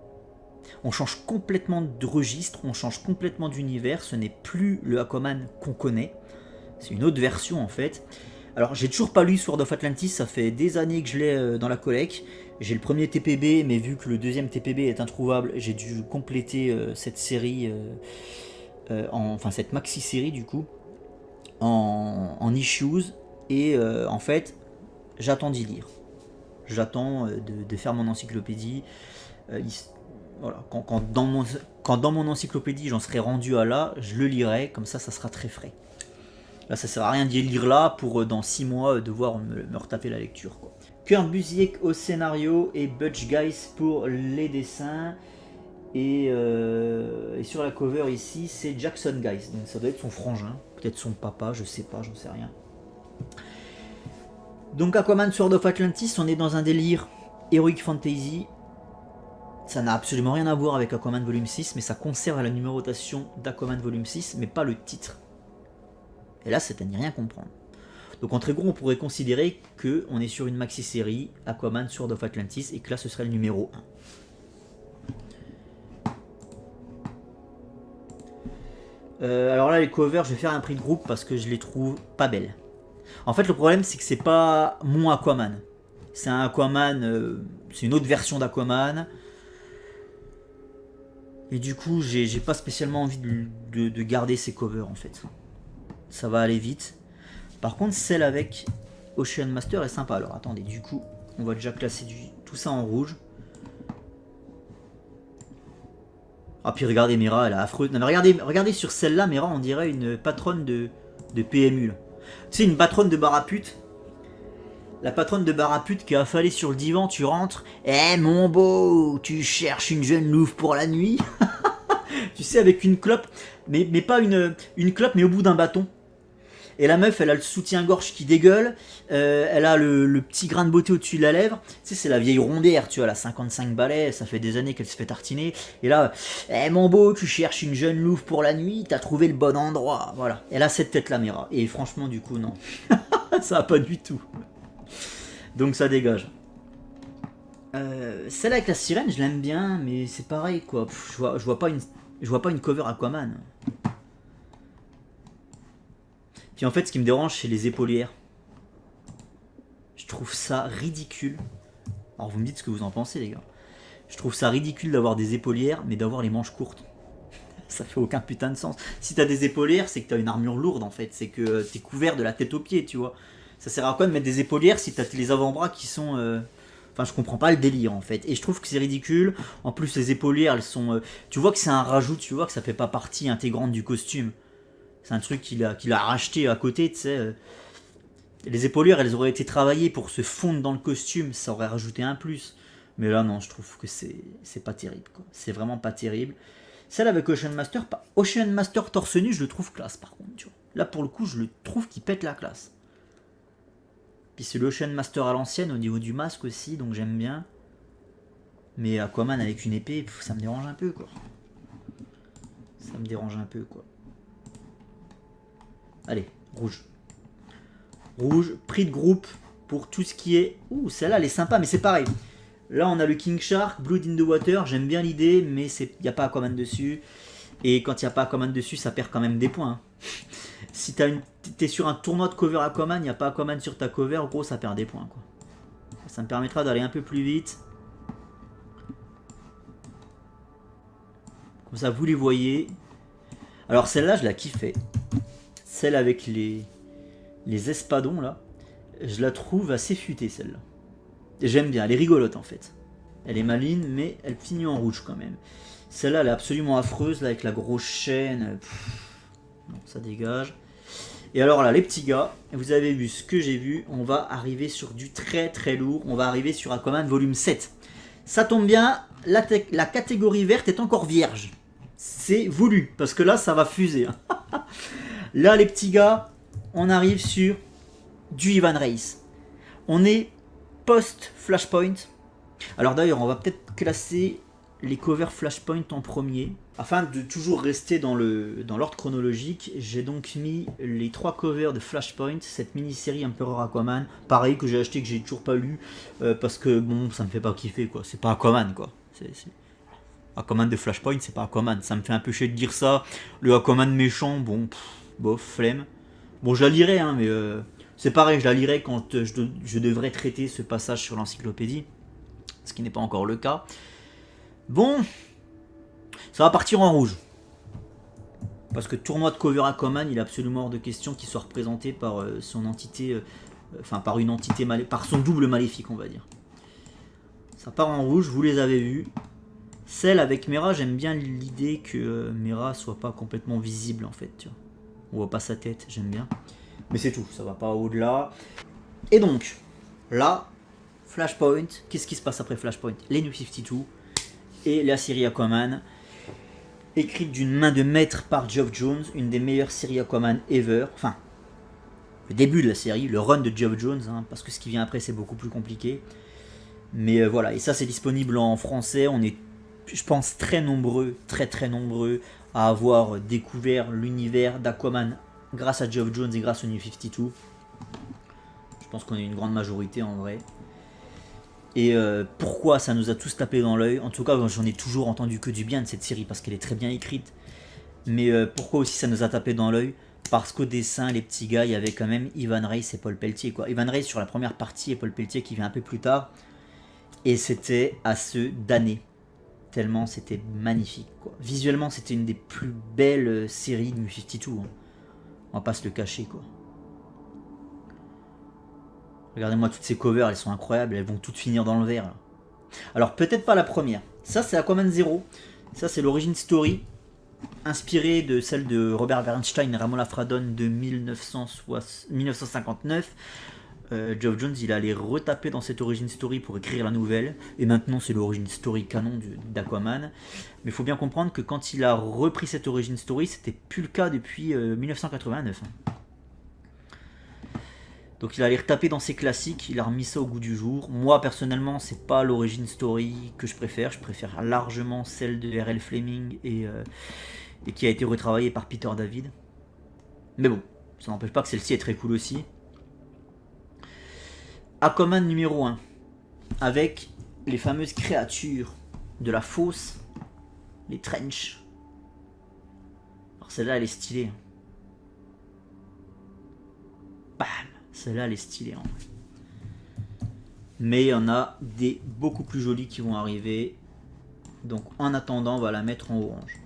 On change complètement de registre, on change complètement d'univers. Ce n'est plus le Aquaman qu'on connaît. C'est une autre version en fait. Alors j'ai toujours pas lu Sword of Atlantis, ça fait des années que je l'ai dans la collecte. J'ai le premier TPB, mais vu que le deuxième TPB est introuvable, j'ai dû compléter cette série, enfin cette maxi-série du coup, en issues. Et en fait, j'attends d'y lire. J'attends de faire mon encyclopédie. Voilà, quand dans mon encyclopédie j'en serai rendu à là, je le lirai, comme ça sera très frais. Là ça sert à rien d'y lire là pour dans 6 mois devoir me retaper la lecture quoi. Kurt Busiek au scénario et Butch Guice pour les dessins. Et sur la cover ici c'est Jackson Guice, donc ça doit être son frangin, peut-être son papa, je sais pas, j'en sais rien. Donc Aquaman Sword of Atlantis, on est dans un délire Heroic Fantasy. Ça n'a absolument rien à voir avec Aquaman volume 6, mais ça conserve la numérotation d'Aquaman volume 6, mais pas le titre. Et là, c'est à n'y rien comprendre. Donc en très gros, on pourrait considérer qu'on est sur une maxi-série Aquaman Sword of Atlantis, et que là, ce serait le numéro 1. Alors là, les covers, je vais faire un prix de groupe parce que je les trouve pas belles. En fait, le problème, c'est que c'est pas mon Aquaman. C'est un Aquaman, c'est une autre version d'Aquaman. Et du coup, j'ai pas spécialement envie de garder ces covers en fait. Ça va aller vite. Par contre, celle avec Ocean Master est sympa. Alors attendez, du coup, on va déjà classer tout ça en rouge. Ah, puis regardez, Mera, elle est affreuse. Non, mais regardez sur celle-là, Mera, on dirait une patronne de PMU. Là. Tu sais, une patronne de bar à pute. La patronne de bar à pute qui est affalée sur le divan, tu rentres. Eh mon beau, tu cherches une jeune louve pour la nuit. Tu sais, avec une clope, mais pas une clope, mais au bout d'un bâton. Et la meuf, elle a le soutien-gorge qui dégueule, elle a le petit grain de beauté au-dessus de la lèvre. Tu sais, c'est la vieille rondière, tu vois, elle a 55 balais, ça fait des années qu'elle se fait tartiner. Et là, eh mon beau, tu cherches une jeune louve pour la nuit, t'as trouvé le bon endroit. Voilà, elle a cette tête-là, Mera. Et franchement, du coup, non. Ça va pas du tout. Donc ça dégage. Celle avec la sirène, je l'aime bien, mais c'est pareil, quoi. Je vois pas une cover Aquaman. Puis en fait, ce qui me dérange, c'est les épaulières. Je trouve ça ridicule. Alors vous me dites ce que vous en pensez, les gars. Je trouve ça ridicule d'avoir des épaulières, mais d'avoir les manches courtes. Ça fait aucun putain de sens. Si t'as des épaulières, c'est que t'as une armure lourde, en fait. C'est que t'es couvert de la tête aux pieds, tu vois. Ça sert à quoi de mettre des épaulières si t'as les avant-bras qui sont... Enfin, je comprends pas le délire, en fait. Et je trouve que c'est ridicule. En plus, les épaulières, elles sont... Tu vois que c'est un rajout, tu vois que ça fait pas partie intégrante du costume. C'est un truc qu'il a racheté à côté, tu sais. Les épaulières, elles auraient été travaillées pour se fondre dans le costume, ça aurait rajouté un plus. Mais là, non, je trouve que c'est pas terrible, quoi. C'est vraiment pas terrible. Celle avec Ocean Master, Ocean Master torse nu, je le trouve classe, par contre, tu vois. Là, pour le coup, je le trouve qu'il pète la classe. Puis c'est l'Ocean Master à l'ancienne, au niveau du masque aussi, donc j'aime bien. Mais Aquaman avec une épée, ça me dérange un peu, quoi. Ça me dérange un peu, quoi. Allez, rouge. Rouge, prix de groupe pour tout ce qui est... Ouh, celle-là, elle est sympa, mais c'est pareil. Là, on a le King Shark, Blood in the Water. J'aime bien l'idée, mais il n'y a pas Aquaman dessus. Et quand il n'y a pas Aquaman dessus, ça perd quand même des points. Si t'es sur un tournoi de cover Aquaman, il n'y a pas Aquaman sur ta cover, gros, ça perd des points, quoi. Ça me permettra d'aller un peu plus vite. Comme ça, vous les voyez. Alors, celle-là, je la kiffais. Celle avec les espadons là, je la trouve assez futée celle-là. J'aime bien, elle est rigolote en fait. Elle est maligne, mais elle finit en rouge quand même. Celle-là, elle est absolument affreuse, là, avec la grosse chaîne. Non, ça dégage. Et alors là, les petits gars, vous avez vu ce que j'ai vu. On va arriver sur du très très lourd. On va arriver sur Aquaman volume 7. Ça tombe bien, la catégorie verte est encore vierge. C'est voulu, parce que là, ça va fuser. Là, les petits gars, on arrive sur du Ivan Reis. On est post-Flashpoint. Alors d'ailleurs, on va peut-être classer les covers Flashpoint en premier. Afin de toujours rester dans l'ordre chronologique, j'ai donc mis les 3 covers de Flashpoint, cette mini-série Emperor Aquaman. Pareil, que j'ai acheté, que j'ai toujours pas lu, parce que bon, ça me fait pas kiffer, quoi. C'est pas Aquaman, quoi. Aquaman de Flashpoint, c'est pas Aquaman. Ça me fait un peu chier de dire ça. Le Aquaman méchant, bon, bof, flemme. Bon, je la lirai, hein, mais c'est pareil, je la lirai quand je devrais traiter ce passage sur l'encyclopédie, ce qui n'est pas encore le cas. Bon, ça va partir en rouge. Parce que tournoi de cover Aquaman, il est absolument hors de question qu'il soit représenté par son entité, par une entité par son double maléfique, on va dire. Ça part en rouge, vous les avez vus. Celle avec Mera, j'aime bien l'idée que Mera soit pas complètement visible en fait. Tu vois. On voit pas sa tête, j'aime bien. Mais c'est tout, ça va pas au-delà. Et donc, là, Flashpoint, qu'est-ce qui se passe après Flashpoint? Les New 52 et la série Aquaman, écrite d'une main de maître par Geoff Johns, une des meilleures séries Aquaman ever. Enfin, le début de la série, le run de Geoff Johns, hein, parce que ce qui vient après c'est beaucoup plus compliqué. Mais voilà, et ça c'est disponible en français. On est, je pense, très nombreux à avoir découvert l'univers d'Aquaman grâce à Geoff Johns et grâce aux New 52. Je pense qu'on est une grande majorité en vrai. Et pourquoi ça nous a tous tapé dans l'œil? En tout cas, j'en ai toujours entendu que du bien de cette série parce qu'elle est très bien écrite. Mais pourquoi aussi ça nous a tapé dans l'œil? Parce qu'au dessin, les petits gars, il y avait quand même Ivan Reis et Paul Pelletier, quoi. Ivan Reis sur la première partie et Paul Pelletier qui vient un peu plus tard. Et c'était à se damner. Tellement c'était magnifique, quoi. Visuellement, c'était une des plus belles séries de New 52. Hein. On va pas se le cacher, quoi. Regardez-moi toutes ces covers, elles sont incroyables, elles vont toutes finir dans le vert. Là. Alors peut-être pas la première. Ça c'est Aquaman 0. Ça c'est l'origin story. Inspirée de celle de Robert Bernstein et Ramon Lafradon de 1959. Geoff Johns il allait retaper dans cette origin story pour écrire la nouvelle. Et maintenant c'est l'origin story canon d'Aquaman. Mais il faut bien comprendre que quand il a repris cette origin story, c'était plus le cas depuis 1989. Hein. Donc il allait retaper dans ses classiques, il a remis ça au goût du jour. Moi personnellement, c'est pas l'origin story que je préfère largement celle de R.L. Fleming et qui a été retravaillée par Peter David. Mais bon, ça n'empêche pas que celle-ci est très cool aussi. Aquaman numéro 1, avec les fameuses créatures de la fosse, les trench. Alors celle-là elle est stylée. Bam! Celle-là, elle est stylée. Hein. Mais il y en a des beaucoup plus jolies qui vont arriver. Donc, en attendant, on va la mettre en orange.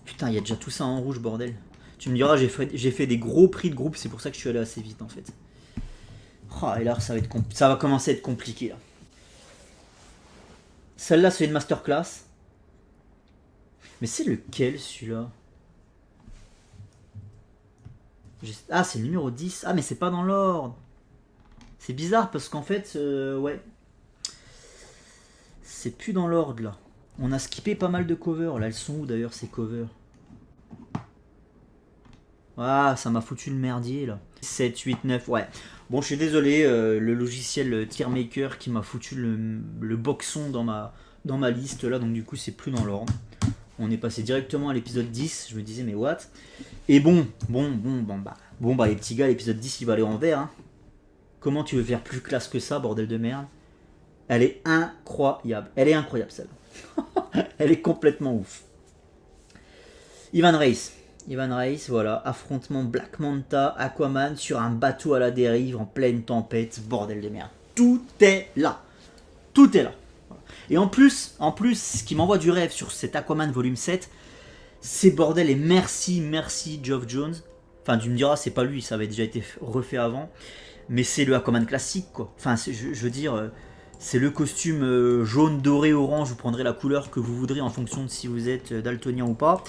Putain, il y a déjà tout ça en rouge, bordel. Tu me diras, j'ai fait des gros prix de groupe. C'est pour ça que je suis allé assez vite, en fait. Oh, et là, ça va commencer à être compliqué. Là. Celle-là, c'est une masterclass. Mais c'est lequel, celui-là? Ah, c'est le numéro 10. Ah, mais c'est pas dans l'ordre. C'est bizarre parce qu'en fait, ouais. C'est plus dans l'ordre là. On a skippé pas mal de covers. Là, elles sont où d'ailleurs ces covers? Ah, ça m'a foutu le merdier là. 7, 8, 9, ouais. Bon, je suis désolé, le logiciel Tiermaker qui m'a foutu le boxon dans ma liste là. Donc, du coup, c'est plus dans l'ordre. On est passé directement à l'épisode 10. Je me disais, mais what? Et bon, les petits gars, l'épisode 10, il va aller en vert. Hein. Comment tu veux faire plus classe que ça, bordel de merde? Elle est incroyable. Elle est incroyable, celle-là. Elle est complètement ouf. Ivan Reis, voilà. Affrontement Black Manta, Aquaman sur un bateau à la dérive en pleine tempête. Bordel de merde. Tout est là. Tout est là. Et en plus, ce qui m'envoie du rêve sur cet Aquaman volume 7, c'est bordel et merci Geoff Johns. Enfin, tu me diras, c'est pas lui, ça avait déjà été refait avant. Mais c'est le Aquaman classique, quoi. Enfin, je veux dire, C'est le costume jaune, doré, orange, vous prendrez la couleur que vous voudrez en fonction de si vous êtes daltonien ou pas.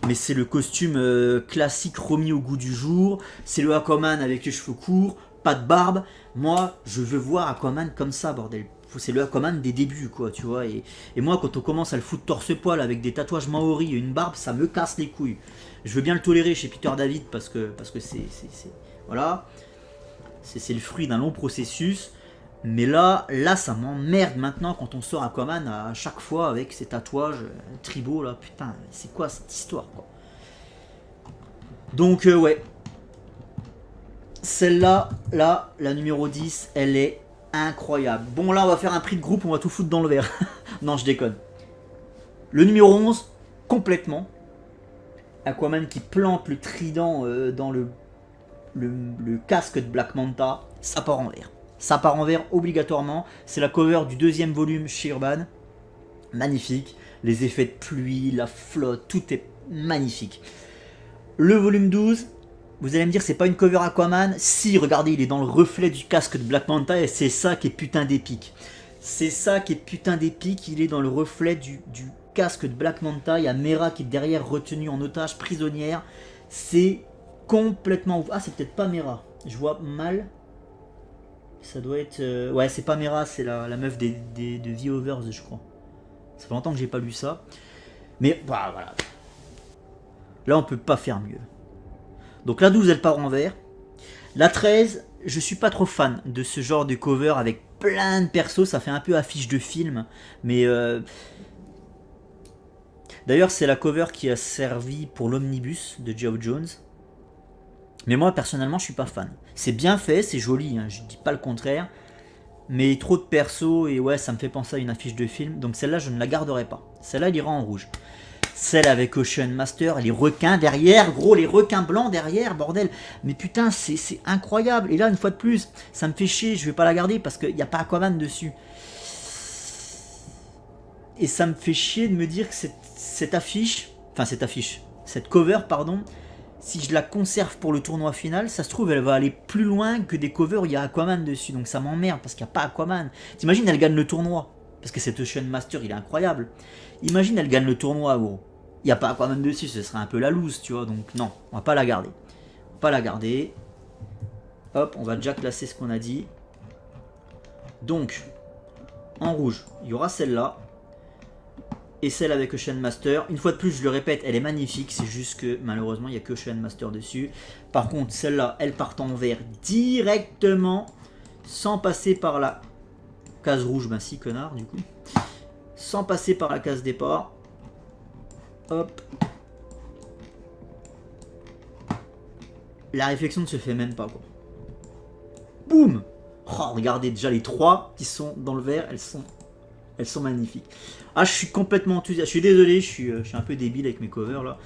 Mais c'est le costume classique remis au goût du jour. C'est le Aquaman avec les cheveux courts, pas de barbe. Moi, je veux voir Aquaman comme ça, bordel. C'est le Aquaman des débuts, quoi, tu vois. Et moi, quand on commence à le foutre torse-poil avec des tatouages maoris et une barbe, ça me casse les couilles. Je veux bien le tolérer chez Peter David parce que voilà. C'est le fruit d'un long processus. Mais là, ça m'emmerde maintenant quand on sort Aquaman à chaque fois avec ses tatouages tribaux là. Putain, c'est quoi cette histoire, quoi. Donc ouais. Celle-là, la numéro 10, elle est incroyable. Bon, là, on va faire un prix de groupe, on va tout foutre dans le verre. Non, je déconne. Le numéro 11, complètement. Aquaman qui plante le trident dans le casque de Black Manta, ça part en vert. Ça part en vert obligatoirement. C'est la cover du 2e volume chez Urban. Magnifique. Les effets de pluie, la flotte, tout est magnifique. Le volume 12, vous allez me dire, c'est pas une cover Aquaman. Si, regardez, il est dans le reflet du casque de Black Manta et c'est ça qui est putain d'épique. C'est ça qui est putain d'épique. Il est dans le reflet du casque de Black Manta. Il y a Mera qui est derrière, retenue en otage, prisonnière. C'est complètement ouf. Ah, c'est peut-être pas Mera. Je vois mal. Ça doit être... Ouais, c'est pas Mera, c'est la meuf de The Others, je crois. Ça fait longtemps que j'ai pas lu ça. Mais bah, voilà. Là, on peut pas faire mieux. Donc la 12, elle part en vert. La 13, je suis pas trop fan de ce genre de cover avec plein de persos. Ça fait un peu affiche de film. Mais... D'ailleurs, c'est la cover qui a servi pour l'omnibus de Geoff Jones. Mais moi, personnellement, je suis pas fan. C'est bien fait, c'est joli, hein, je dis pas le contraire. Mais trop de persos, et ouais, ça me fait penser à une affiche de film. Donc celle-là, je ne la garderai pas. Celle-là, elle ira en rouge. Celle avec Ocean Master, les requins derrière, gros, les requins blancs derrière, bordel. Mais putain, c'est incroyable. Et là, une fois de plus, ça me fait chier, je vais pas la garder parce qu'il n'y a pas Aquaman dessus. Et ça me fait chier de me dire que cette cover, pardon, si je la conserve pour le tournoi final, ça se trouve, elle va aller plus loin que des covers où il y a Aquaman dessus. Donc ça m'emmerde parce qu'il n'y a pas Aquaman. T'imagines, elle gagne le tournoi. Parce que cet Ocean Master, il est incroyable. Imagine, elle gagne le tournoi, gros. Il n'y a pas Aquaman dessus, ce serait un peu la loose, tu vois. Donc non, on va pas la garder. On va pas la garder. Hop, on va déjà classer ce qu'on a dit. Donc, en rouge, il y aura celle-là. Et celle avec Ocean Master. Une fois de plus, je le répète, elle est magnifique. C'est juste que malheureusement, il n'y a que Ocean Master dessus. Par contre, celle-là, elle part en vert directement. Sans passer par la case rouge. Ben si, connard, du coup. Sans passer par la case départ. Hop. La réflexion ne se fait même pas, quoi. Boum. Oh, regardez déjà les 3 qui sont dans le vert. Elles sont magnifiques. Ah, je suis complètement enthousiaste. Je suis désolé, je suis un peu débile avec mes covers là.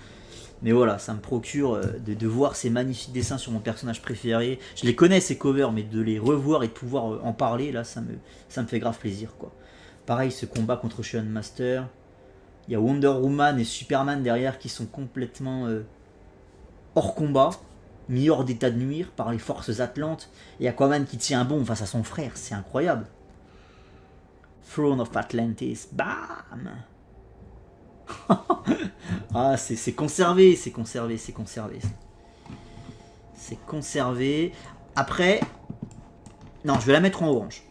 Mais voilà, ça me procure de voir ces magnifiques dessins sur mon personnage préféré. Je les connais ces covers, mais de les revoir et de pouvoir en parler, là, ça me fait grave plaisir, quoi. Pareil, ce combat contre Ocean Master. Il y a Wonder Woman et Superman derrière qui sont complètement hors combat, mis hors d'état de nuire par les forces atlantes. Et Aquaman qui tient bon face à son frère, c'est incroyable. Throne of Atlantis, bam. Ah, c'est conservé, c'est conservé, c'est conservé. C'est conservé. Après, non, je vais la mettre en orange.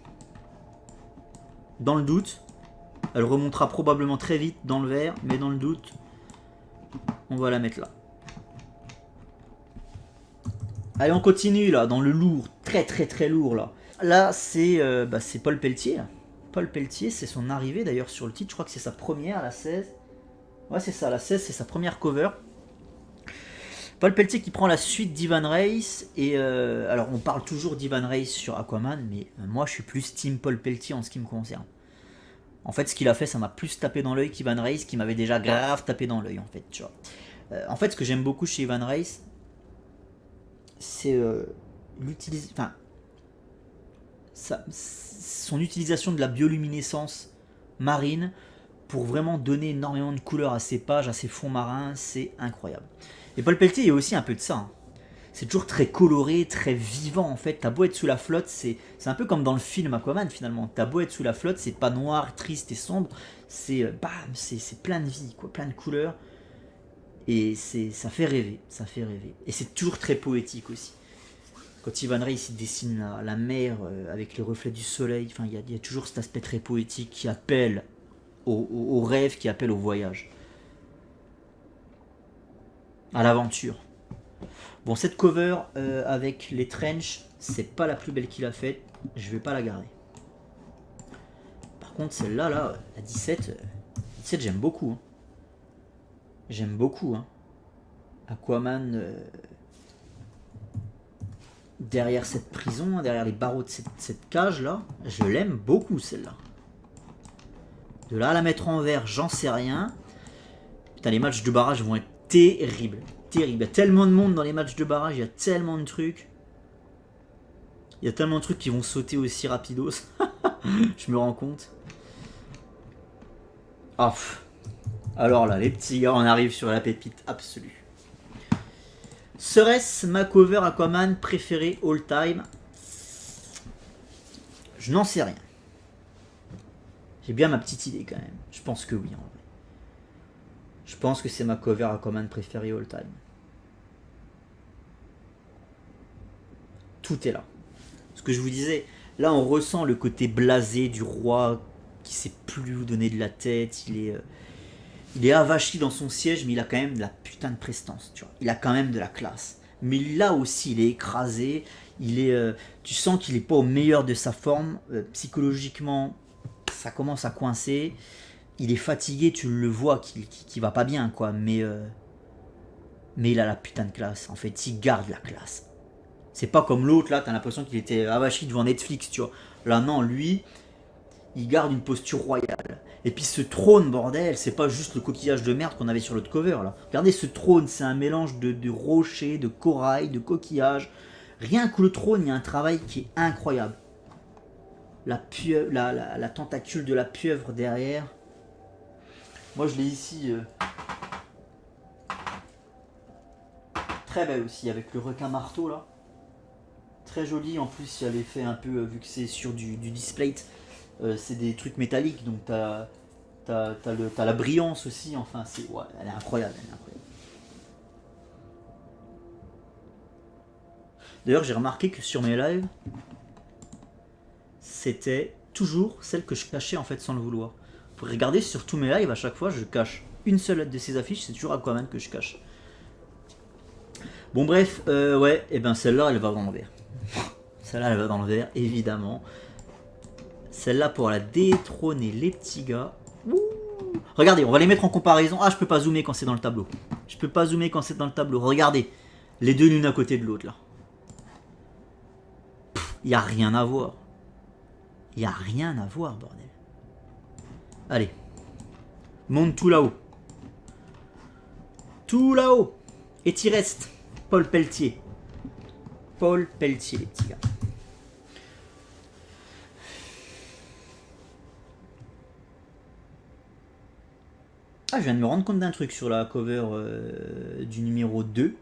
Dans le doute, elle remontera probablement très vite dans le vert, mais dans le doute, on va la mettre là. Allez, on continue là, dans le lourd, très lourd là. Là, c'est Paul Pelletier. Là. Paul Pelletier, c'est son arrivée d'ailleurs sur le titre, je crois que c'est sa première, la 16. Ouais, c'est ça, la 16, c'est sa première cover. Paul Pelletier qui prend la suite d'Ivan Reis. Et alors, on parle toujours d'Ivan Reis sur Aquaman, mais moi, je suis plus team Paul Pelletier en ce qui me concerne. En fait, ce qu'il a fait, ça m'a plus tapé dans l'œil qu'Ivan Reis, qui m'avait déjà grave tapé dans l'œil, en fait, tu vois. En fait, ce que j'aime beaucoup chez Ivan Reis, c'est son utilisation de la bioluminescence marine pour vraiment donner énormément de couleurs à ses pages, à ses fonds marins, c'est incroyable. Et Paul Pelletier, il y a aussi un peu de ça. Hein. c'est toujours très coloré, très vivant en fait. T'as beau être sous la flotte, c'est un peu comme dans le film Aquaman finalement. T'as beau être sous la flotte, c'est pas noir, triste et sombre, c'est bam, c'est plein de vie, quoi, plein de couleurs. Et ça fait rêver, ça fait rêver. Et c'est toujours très poétique aussi. Quand Ivan Reis il dessine la mer avec les reflets du soleil, enfin, il y a toujours cet aspect très poétique qui appelle au rêve, qui appelle au voyage. À l'aventure. Bon, cette cover avec les trench, c'est pas la plus belle qu'il a faite. Je vais pas la garder. Par contre, celle-là, là, la 17, 17 j'aime beaucoup. Hein. J'aime beaucoup. Hein. Aquaman derrière cette prison, derrière les barreaux de cette cage-là. Je l'aime beaucoup, celle-là. De là à la mettre en vert, j'en sais rien. Putain, les matchs de barrage vont être terribles. Terrible. Il y a tellement de monde dans les matchs de barrage, il y a tellement de trucs. Il y a tellement de trucs qui vont sauter aussi rapidos. Je me rends compte. Ah, alors là, les petits gars, on arrive sur la pépite absolue. Serait-ce ma cover Aquaman préférée all time? Je n'en sais rien. J'ai bien ma petite idée quand même. Je pense que oui en vrai. Je pense que c'est ma cover Aquaman préférée all time. Tout est là. Ce que je vous disais, là on ressent le côté blasé du roi qui sait plus où donner de la tête. Il est avachi dans son siège, mais il a quand même de la putain de prestance. Tu vois. Il a quand même de la classe. Mais là aussi, il est écrasé. Tu sens qu'il n'est pas au meilleur de sa forme. Psychologiquement, ça commence à coincer. Il est fatigué, tu le vois qu'il va pas bien, quoi. Mais il a la putain de classe. En fait, il garde la classe. C'est pas comme l'autre, là, t'as l'impression qu'il était avachi devant Netflix, tu vois. Là, non, lui, il garde une posture royale. Et puis ce trône, bordel, c'est pas juste le coquillage de merde qu'on avait sur l'autre cover, là. Regardez ce trône, c'est un mélange de rochers, de corail, de coquillages. Rien que le trône, il y a un travail qui est incroyable. La tentacule de la pieuvre derrière. Moi, je l'ai ici. Très belle aussi, avec le requin marteau, là. Très joli, en plus, il y a l'effet un peu, vu que c'est sur du display, c'est des trucs métalliques, donc t'as la brillance aussi, enfin, ouais, elle est incroyable, D'ailleurs, j'ai remarqué que sur mes lives, c'était toujours celle que je cachais en fait sans le vouloir. Vous pouvez regarder sur tous mes lives, à chaque fois, je cache une seule de ces affiches, c'est toujours Aquaman que je cache. Bon bref, ouais, et ben celle-là, elle va dans le vert. Celle-là, elle va dans le vert, évidemment. Celle-là, pour la détrôner, les petits gars. Ouh. Regardez, on va les mettre en comparaison. Ah, je peux pas zoomer quand c'est dans le tableau. Je peux pas zoomer quand c'est dans le tableau. Regardez, les deux l'une à côté de l'autre, là. Il n'y a rien à voir. Il n'y a rien à voir, bordel. Allez. Monte tout là-haut. Tout là-haut. Et t'y restes. Paul Pelletier. Paul Pelletier, les petits gars. Ah, je viens de me rendre compte d'un truc sur la cover du numéro 2.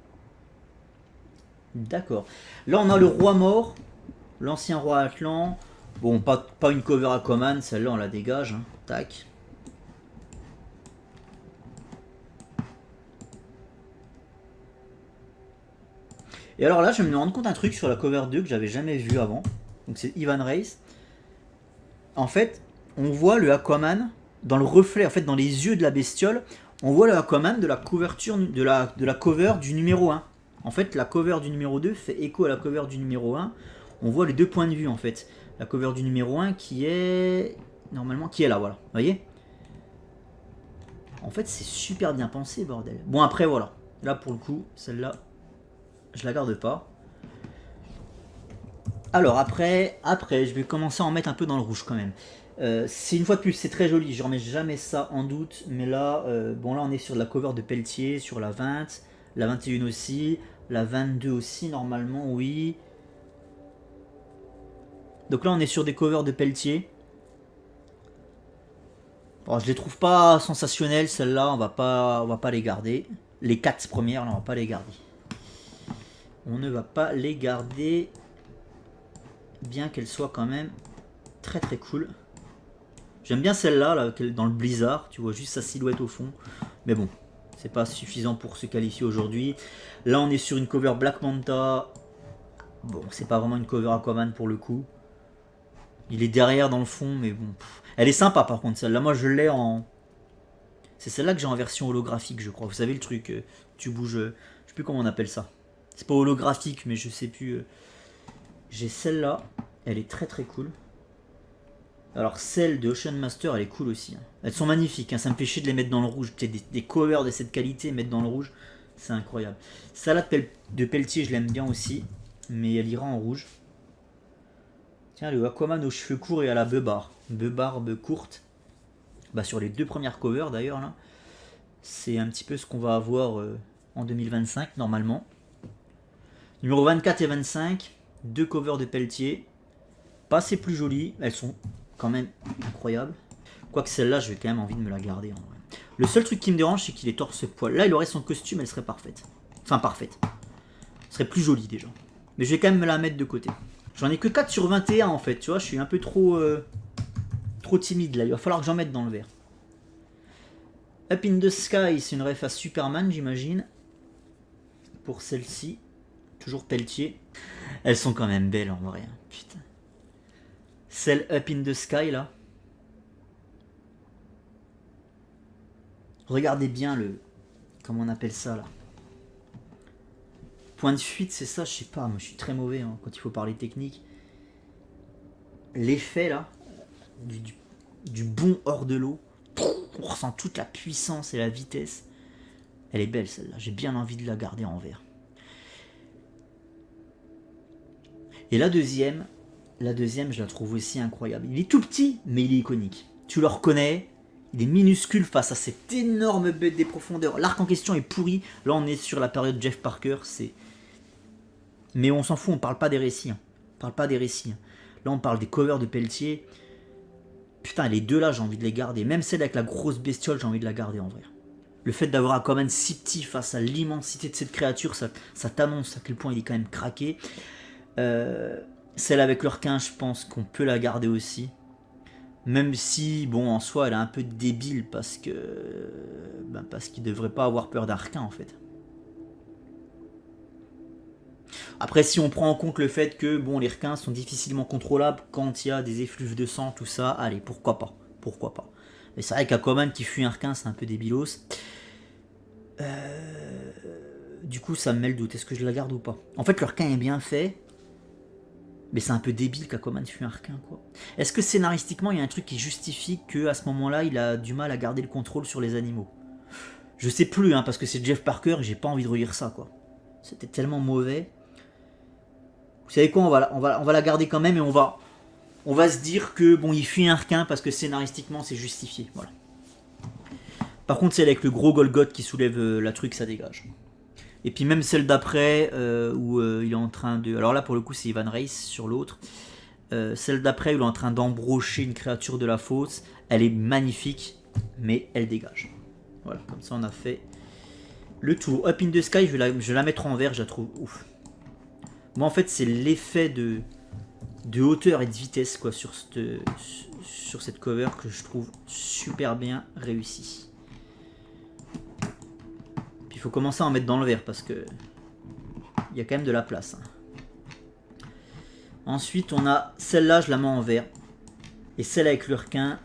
D'accord. Là, on a le roi mort. L'ancien roi Atlan. Bon, pas une cover Aquaman. Celle-là, on la dégage. Hein. Tac. Et alors là, je vais me rendre compte d'un truc sur la cover 2 que j'avais jamais vu avant. Donc c'est Ivan Reis. En fait, on voit le Aquaman dans le reflet, en fait, dans les yeux de la bestiole. On voit le Aquaman de la couverture de la cover du numéro 1. En fait, la cover du numéro 2 fait écho à la cover du numéro 1. On voit les deux points de vue, en fait. La cover du numéro 1 qui est... Normalement, qui est là, voilà. Vous voyez? En fait, c'est super bien pensé, bordel. Bon, après, voilà. Là, pour le coup, celle-là, je la garde pas. Alors, après, je vais commencer à en mettre un peu dans le rouge, quand même. C'est une fois de plus, c'est très joli. Je remets jamais ça en doute. Mais là, bon, là, on est sur de la cover de Pelletier, sur la 20, la 21 aussi, la 22 aussi, normalement, oui. Donc là, on est sur des covers de Pelletier. Bon, je les trouve pas sensationnelles, celles-là, on va pas les garder. Les 4 premières, là, on va pas les garder. On ne va pas les garder. Bien qu'elle soit quand même très très cool. J'aime bien celle-là, là, dans le blizzard. Tu vois juste sa silhouette au fond. Mais bon, c'est pas suffisant pour se qualifier aujourd'hui. Là, on est sur une cover Black Manta. Bon, c'est pas vraiment une cover Aquaman pour le coup. Il est derrière dans le fond, mais bon. Elle est sympa par contre, celle-là. Moi, je l'ai en... C'est celle-là que j'ai en version holographique, je crois. Vous savez le truc, tu bouges... je sais plus comment on appelle ça. C'est pas holographique, mais je sais plus... J'ai celle-là. Elle est très très cool. Alors celle de Ocean Master, elle est cool aussi. Elles sont magnifiques, hein. Ça me fait chier de les mettre dans le rouge. Des covers de cette qualité, mettre dans le rouge, c'est incroyable. Celle-là de Pelletier, je l'aime bien aussi. Mais elle ira en rouge. Tiens, le Aquaman aux cheveux courts et à la barbe courte. Bah, sur les 2 premières covers d'ailleurs, là. C'est un petit peu ce qu'on va avoir en 2025, normalement. Numéro 24 et 25. 2 covers de Pelletier. Pas assez plus jolies. Elles sont quand même incroyables. Quoique celle-là, je vais quand même envie de me la garder en vrai. Le seul truc qui me dérange, c'est qu'il est torse-poil. Là, il aurait son costume, elle serait parfaite. Enfin, parfaite. Elle serait plus jolie déjà. Mais je vais quand même me la mettre de côté. J'en ai que 4 sur 21 en fait, tu vois, je suis un peu trop timide là, il va falloir que j'en mette dans le verre. Up in the Sky, c'est une ref à Superman, j'imagine. Pour celle-ci, toujours Pelletier. Elles sont quand même belles en vrai, hein. Putain. Celle Up in the Sky là. Regardez bien le... Comment on appelle ça là? Point de fuite, c'est ça, je sais pas, moi je suis très mauvais hein, quand il faut parler technique. L'effet là, du bond hors de l'eau, on ressent toute la puissance et la vitesse. Elle est belle celle-là, j'ai bien envie de la garder en verre. Et la deuxième, je la trouve aussi incroyable. Il est tout petit, mais il est iconique. Tu le reconnais, il est minuscule face à cette énorme bête des profondeurs. L'arc en question est pourri. Là, on est sur la période Jeff Parker. Mais on s'en fout, on parle pas des récits. Hein. On parle pas des récits. Hein. Là, on parle des covers de Pelletier. Putain, les deux là, j'ai envie de les garder. Même celle avec la grosse bestiole, j'ai envie de la garder en vrai. Le fait d'avoir Aquaman si petit face à l'immensité de cette créature, ça t'annonce à quel point il est quand même craqué. Celle avec le requin, je pense qu'on peut la garder aussi. Même si, bon, en soi, elle est un peu débile parce qu'il devrait pas avoir peur d'un requin, en fait. Après, si on prend en compte le fait que, bon, les requins sont difficilement contrôlables quand il y a des effluves de sang, tout ça, allez, pourquoi pas. Pourquoi pas. Mais c'est vrai qu'Aquaman qui fuit un requin, c'est un peu débilos. Du coup, ça me met le doute. Est-ce que je la garde ou pas? En fait, le requin est bien fait. Mais c'est un peu débile qu'Aquaman fuit un requin, quoi. Est-ce que scénaristiquement, il y a un truc qui justifie qu'à ce moment-là, il a du mal à garder le contrôle sur les animaux? Je sais plus, hein, parce que c'est Jeff Parker et j'ai pas envie de relire ça, quoi. C'était tellement mauvais. Vous savez quoi, on va la garder quand même et on va se dire que, bon, il fuit un requin parce que scénaristiquement, c'est justifié, voilà. Par contre, celle avec le gros Golgoth qui soulève la truc, ça dégage. Et puis même celle d'après, où il est en train de... Alors là, pour le coup, c'est Ivan Reis sur l'autre. Celle d'après, où il est en train d'embrocher une créature de la fosse. Elle est magnifique, mais elle dégage. Voilà, comme ça, on a fait le tour. Up in the Sky, je vais la mettre en vert, je la trouve ouf. Moi, en fait, c'est l'effet de hauteur et de vitesse quoi, sur cette cover que je trouve super bien réussi. Il faut commencer à en mettre dans le vert parce que il y a quand même de la place. Ensuite, on a celle-là, je la mets en vert. Et celle avec le requin,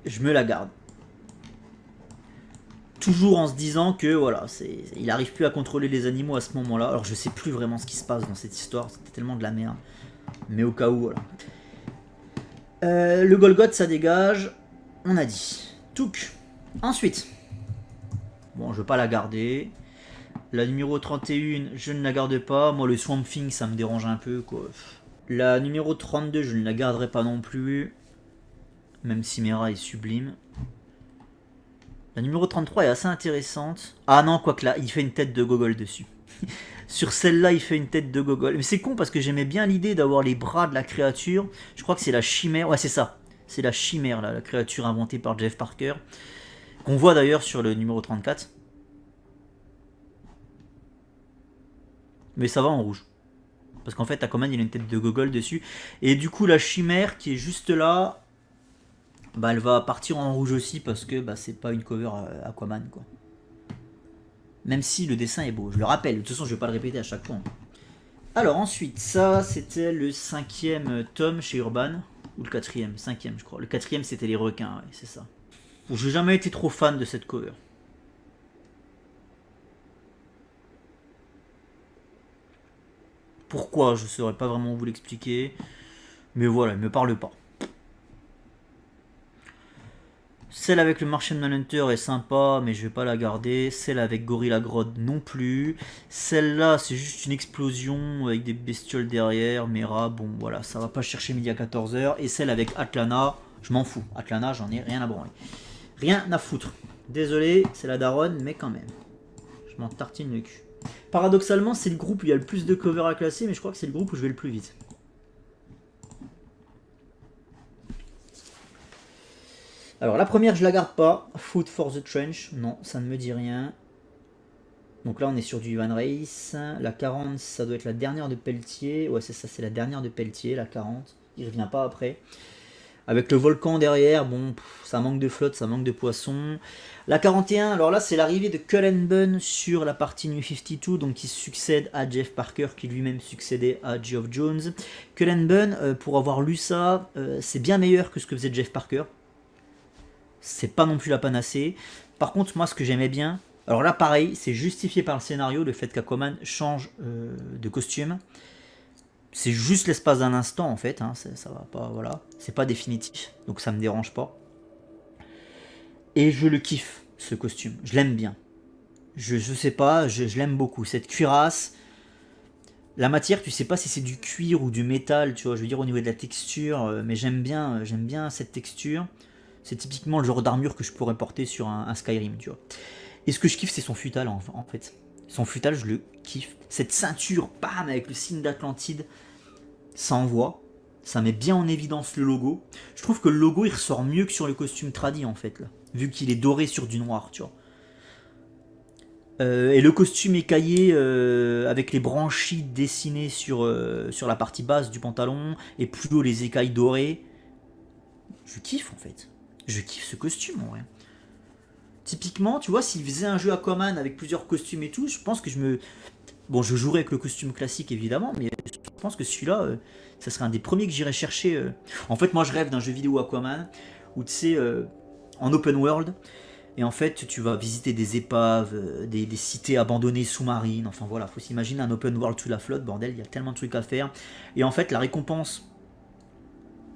je me la garde. Toujours en se disant que voilà, il n'arrive plus à contrôler les animaux à ce moment-là. Alors je sais plus vraiment ce qui se passe dans cette histoire, c'était tellement de la merde. Mais au cas où, voilà. Le Golgoth, ça dégage. On a dit. Touk. Ensuite. Bon, je ne veux pas la garder. La numéro 31, je ne la garde pas. Moi, le Swamp Thing, ça me dérange un peu, quoi. La numéro 32, je ne la garderai pas non plus. Même si Mera est sublime. La numéro 33 est assez intéressante. Ah non, quoique là, il fait une tête de gogol dessus. Sur celle-là, il fait une tête de gogol. Mais c'est con parce que j'aimais bien l'idée d'avoir les bras de la créature. Je crois que c'est la chimère. Ouais, c'est ça. C'est la chimère, là, la créature inventée par Jeff Parker. Qu'on voit d'ailleurs sur le numéro 34. Mais ça va en rouge. Parce qu'en fait, Aquaman, il a une tête de gogol dessus. Et du coup, la chimère qui est juste là, bah, elle va partir en rouge aussi parce que bah, c'est pas une cover Aquaman, quoi. Même si le dessin est beau, je le rappelle. De toute façon, je vais pas le répéter à chaque fois. Alors ensuite, ça, c'était le 5e tome chez Urban. Ou le 4e, 5e, je crois. Le 4e, c'était les requins, ouais, c'est ça. Bon, j'ai jamais été trop fan de cette cover. Pourquoi, je ne saurais pas vraiment vous l'expliquer. Mais voilà, elle me parle pas. Celle avec le Martian Manhunter est sympa, mais je vais pas la garder. Celle avec Gorilla Grodd non plus. Celle-là, c'est juste une explosion avec des bestioles derrière. Mera, bon voilà, ça va pas chercher midi à 14h. Et celle avec Atlana, je m'en fous. Atlana, j'en ai rien à branler. Rien à foutre. Désolé, c'est la daronne, mais quand même. Je m'en tartine le cul. Paradoxalement, c'est le groupe où il y a le plus de covers à classer, mais je crois que c'est le groupe où je vais le plus vite. Alors la première, je la garde pas. Food for the Trench, non, ça ne me dit rien. Donc là, on est sur du Ivan Reis. La 40, ça doit être la dernière de Pelletier. Ouais, c'est ça, c'est la dernière de Pelletier, la 40. Il revient pas après. Avec le volcan derrière, bon, ça manque de flotte, ça manque de poissons. La 41, alors là, c'est l'arrivée de Cullen Bunn sur la partie New 52, donc qui succède à Jeff Parker, qui lui-même succédait à Geoff Jones. Cullen Bunn, pour avoir lu ça, c'est bien meilleur que ce que faisait Jeff Parker. C'est pas non plus la panacée. Par contre, moi, ce que j'aimais bien, alors là, pareil, c'est justifié par le scénario, le fait qu'Aquaman change de costume. C'est juste l'espace d'un instant en fait, hein, ça va pas, voilà, c'est pas définitif, donc ça me dérange pas. Et je le kiffe ce costume, je l'aime bien. Je sais pas, je l'aime beaucoup. Cette cuirasse, la matière, tu sais pas si c'est du cuir ou du métal, tu vois, je veux dire au niveau de la texture, mais j'aime bien cette texture. C'est typiquement le genre d'armure que je pourrais porter sur un Skyrim, tu vois. Et ce que je kiffe, c'est son futal en fait. Son futal, je le kiffe. Cette ceinture, bam, avec le signe d'Atlantide, ça envoie. Ça met bien en évidence le logo. Je trouve que le logo, il ressort mieux que sur le costume tradi, en fait, là. Vu qu'il est doré sur du noir, tu vois. Et le costume écaillé, avec les branchies dessinées sur la partie basse du pantalon, et plus haut les écailles dorées. Je kiffe, en fait. Je kiffe ce costume, en vrai. Typiquement, tu vois, s'il faisait un jeu Aquaman avec plusieurs costumes et tout, je pense que Bon, je jouerais avec le costume classique, évidemment, mais je pense que celui-là, ça serait un des premiers que j'irais chercher. En fait, moi, je rêve d'un jeu vidéo Aquaman, où tu sais, en open world, et en fait, tu vas visiter des épaves, des cités abandonnées sous-marines, enfin voilà, faut s'imaginer un open world sous la flotte, bordel, il y a tellement de trucs à faire. Et en fait, la récompense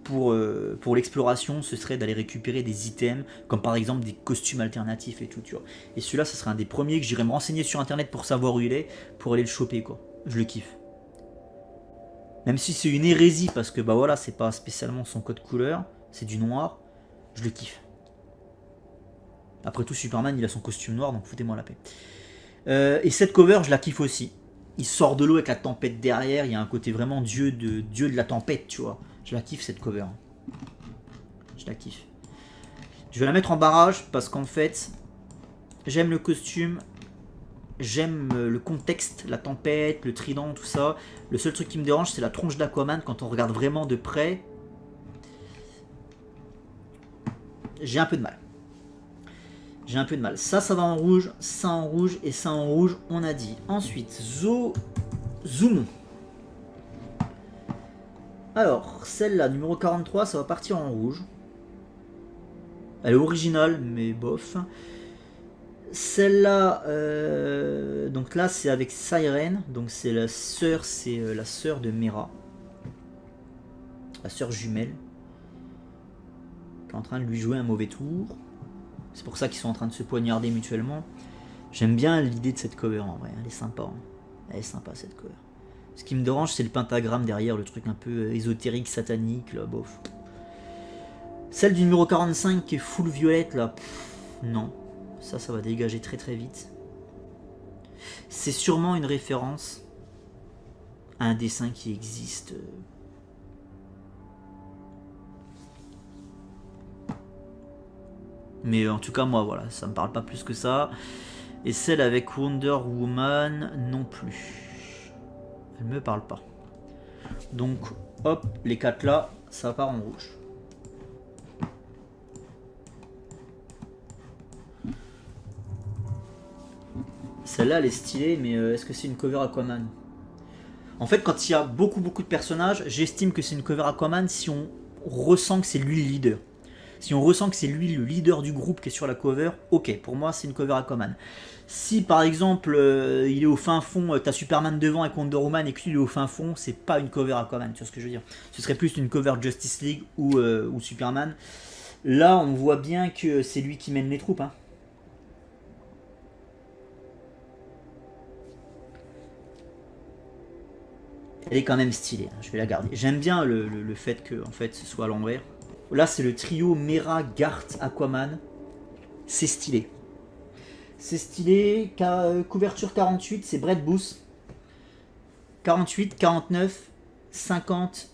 pour l'exploration, ce serait d'aller récupérer des items, comme par exemple des costumes alternatifs et tout, tu vois. Et celui-là, ce serait un des premiers que j'irais me renseigner sur internet pour savoir où il est, pour aller le choper, quoi. Je le kiffe. Même si c'est une hérésie, parce que bah voilà, c'est pas spécialement son code couleur, c'est du noir, je le kiffe. Après tout, Superman, il a son costume noir, donc foutez-moi la paix. Et cette cover, je la kiffe aussi. Il sort de l'eau avec la tempête derrière, il y a un côté vraiment dieu de la tempête, tu vois. Je la kiffe cette cover. Je la kiffe. Je vais la mettre en barrage parce qu'en fait, j'aime le costume, j'aime le contexte, la tempête, le trident, tout ça. Le seul truc qui me dérange, c'est la tronche d'Aquaman quand on regarde vraiment de près. J'ai un peu de mal. J'ai un peu de mal. Ça va en rouge, ça en rouge et ça en rouge, on a dit. Ensuite, Zoom. Alors, celle-là, numéro 43, ça va partir en rouge. Elle est originale, mais bof. Celle-là, donc là, c'est avec Siren. Donc c'est la sœur de Mera. La sœur jumelle. Qui est en train de lui jouer un mauvais tour. C'est pour ça qu'ils sont en train de se poignarder mutuellement. J'aime bien l'idée de cette cover en vrai. Elle est sympa. Hein. Elle est sympa cette cover. Ce qui me dérange, c'est le pentagramme derrière, le truc un peu ésotérique, satanique, là, bof. Celle du numéro 45 qui est full violette, là, non. Ça va dégager très très vite. C'est sûrement une référence à un dessin qui existe. Mais en tout cas, moi, voilà, ça me parle pas plus que ça. Et celle avec Wonder Woman, non plus. Elle me parle pas. Donc, hop, les 4 là, ça part en rouge. Celle-là, elle est stylée, mais est-ce que c'est une cover Aquaman? En fait, quand il y a beaucoup de personnages, j'estime que c'est une cover Aquaman si on ressent que c'est lui le leader. Si on ressent que c'est lui le leader du groupe qui est sur la cover, ok, pour moi c'est une cover Aquaman. Si par exemple il est au fin fond, t'as Superman devant avec Wonder Woman et que lui il est au fin fond, c'est pas une cover Aquaman, tu vois ce que je veux dire. Ce serait plus une cover Justice League ou Superman. Là on voit bien que c'est lui qui mène les troupes. Hein. Elle est quand même stylée, hein, je vais la garder. J'aime bien le fait que en fait, ce soit à l'envers. Là, c'est le trio Mera, Garth, Aquaman. C'est stylé. C'est stylé. Couverture 48, c'est Brett Booth. 48, 49, 50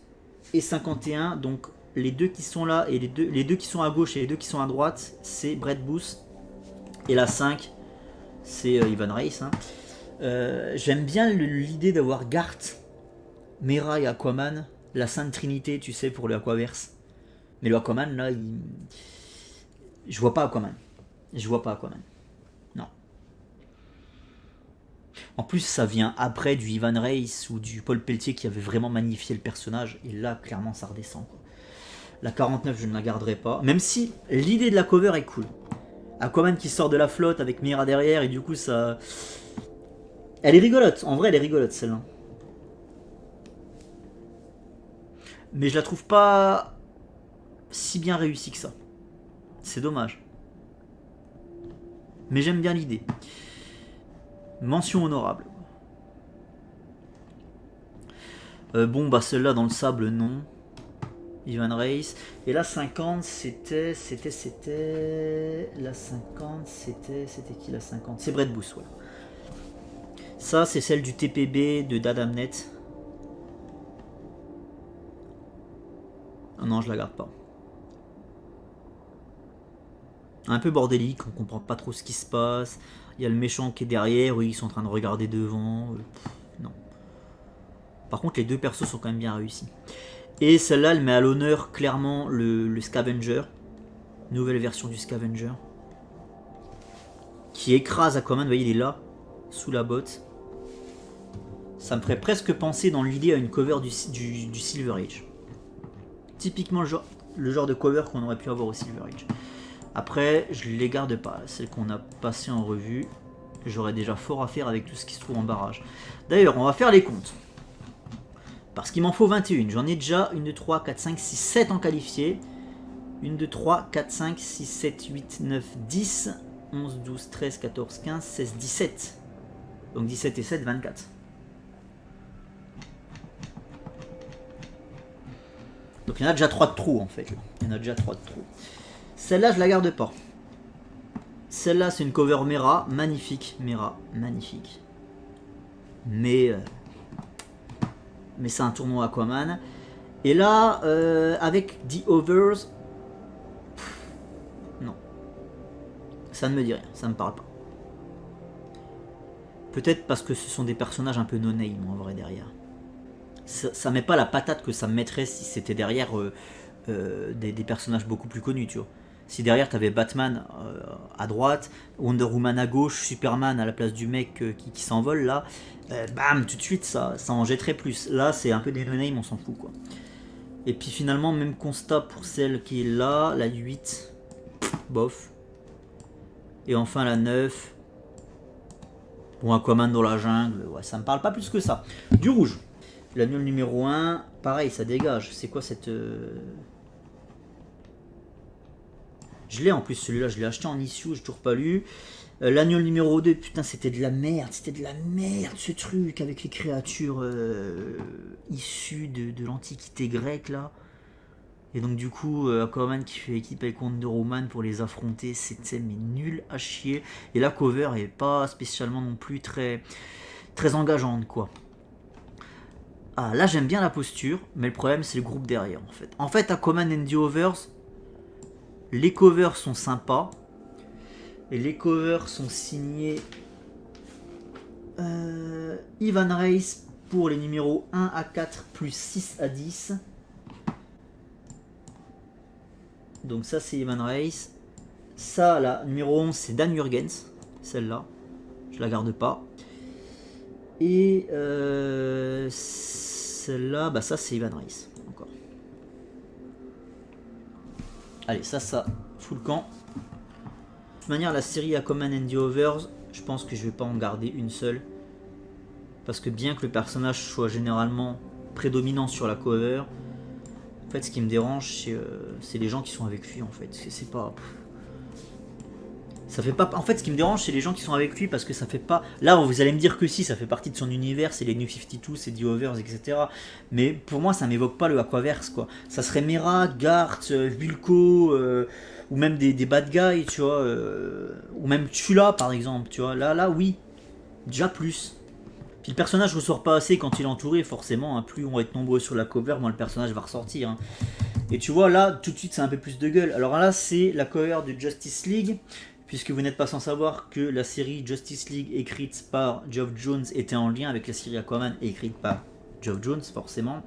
et 51. Donc, les deux qui sont là et les deux qui sont à gauche et les deux qui sont à droite, c'est Brett Booth. Et la 5, c'est Ivan Reis. Hein. J'aime bien l'idée d'avoir Garth, Mera et Aquaman, la Sainte Trinité, tu sais, pour le Aquaverse. Mais le Aquaman, là, je vois pas Aquaman. Je vois pas Aquaman. Non. En plus, ça vient après du Ivan Reis ou du Paul Pelletier qui avait vraiment magnifié le personnage. Et là, clairement, ça redescend. Quoi. La 49, je ne la garderai pas. Même si l'idée de la cover est cool. Aquaman qui sort de la flotte avec Mera derrière et du coup, ça... Elle est rigolote. En vrai, elle est rigolote, celle-là. Mais je la trouve pas si bien réussie que ça. C'est dommage. Mais j'aime bien l'idée. Mention honorable. Bon, bah celle-là dans le sable, non. Ivan Reis. Et la 50, c'était... La 50, c'était qui la 50? C'est Brett Booth, voilà. Ça, c'est celle du TPB de Dadamnet. Ah non, je la garde pas. Un peu bordélique, on comprend pas trop ce qui se passe. Il y a le méchant qui est derrière, oui, ils sont en train de regarder devant. Non. Par contre, les deux persos sont quand même bien réussis. Et celle-là, elle met à l'honneur clairement le Scavenger. Nouvelle version du Scavenger. Qui écrase Aquaman, vous voyez, il est là, sous la botte. Ça me ferait presque penser dans l'idée à une cover du Silver Age. Typiquement le genre de cover qu'on aurait pu avoir au Silver Age. Après, je les garde pas. Celles qu'on a passées en revue, j'aurais déjà fort à faire avec tout ce qui se trouve en barrage. D'ailleurs, on va faire les comptes. Parce qu'il m'en faut 21. J'en ai déjà 1, 2, 3, 4, 5, 6, 7 en qualifié. 1, 2, 3, 4, 5, 6, 7, 8, 9, 10, 11, 12, 13, 14, 15, 16, 17. Donc 17 et 7, 24. Donc il y en a déjà 3 de trop en fait. Il y en a déjà 3 de trop. Celle-là, je la garde pas. Celle-là, c'est une cover Mera. Magnifique. Mera. Magnifique. Mais c'est un tournoi Aquaman. Et là, avec The Others... non. Ça ne me dit rien. Ça ne me parle pas. Peut-être parce que ce sont des personnages un peu no-name en vrai derrière. Ça met pas la patate que ça me mettrait si c'était derrière des personnages beaucoup plus connus, tu vois. Si derrière tu avais Batman à droite, Wonder Woman à gauche, Superman à la place du mec qui s'envole là, bam, tout de suite ça en jetterait plus. Là c'est un peu des no-name, on s'en fout quoi. Et puis finalement, même constat pour celle qui est là, la 8, bof. Et enfin la 9, bon, Aquaman dans la jungle, ouais, ça me parle pas plus que ça. Du rouge. L'annuel numéro 1, pareil, ça dégage. C'est quoi cette... Je l'ai en plus, celui-là, je l'ai acheté en issue, j'ai toujours pas lu. L'annuel numéro 2, putain, c'était de la merde ce truc, avec les créatures issues de l'Antiquité grecque, là. Et donc, du coup, Aquaman qui fait équipe avec Wonder Woman pour les affronter, c'était mais nul à chier. Et la cover est pas spécialement non plus très engageante, quoi. Ah, là j'aime bien la posture, mais le problème c'est le groupe derrière en fait. En fait, Aquaman and the Others, les covers sont sympas. Et les covers sont signés Ivan Reis, pour les numéros 1 à 4 plus 6 à 10. Donc ça c'est Evan Race. Ça là, numéro 11 c'est Dan Jurgens. Celle-là, je la garde pas. Et celle-là, bah ça c'est Evan Race. Encore. Allez, ça fout le camp. De toute manière, la série Aquaman and the Others, je pense que je vais pas en garder une seule. Parce que bien que le personnage soit généralement prédominant sur la cover, en fait ce qui me dérange c'est les gens qui sont avec lui en fait. C'est pas... Ça fait pas... En fait ce qui me dérange c'est les gens qui sont avec lui parce que ça fait pas... Là vous allez me dire que si, ça fait partie de son univers, c'est les New 52, c'est The Others, etc. Mais pour moi ça m'évoque pas le Aquaverse quoi. Ça serait Mera, Garth, Vulko, ou même des bad guys, tu vois. Ou même Tula par exemple, tu vois. Là oui, déjà plus. Puis le personnage ressort pas assez quand il est entouré, forcément, hein. Plus on va être nombreux sur la cover, moins le personnage va ressortir. Hein. Et tu vois, là, tout de suite, c'est un peu plus de gueule. Alors là, c'est la cover de Justice League, puisque vous n'êtes pas sans savoir que la série Justice League écrite par Geoff Jones était en lien avec la série Aquaman écrite par Geoff Jones, forcément.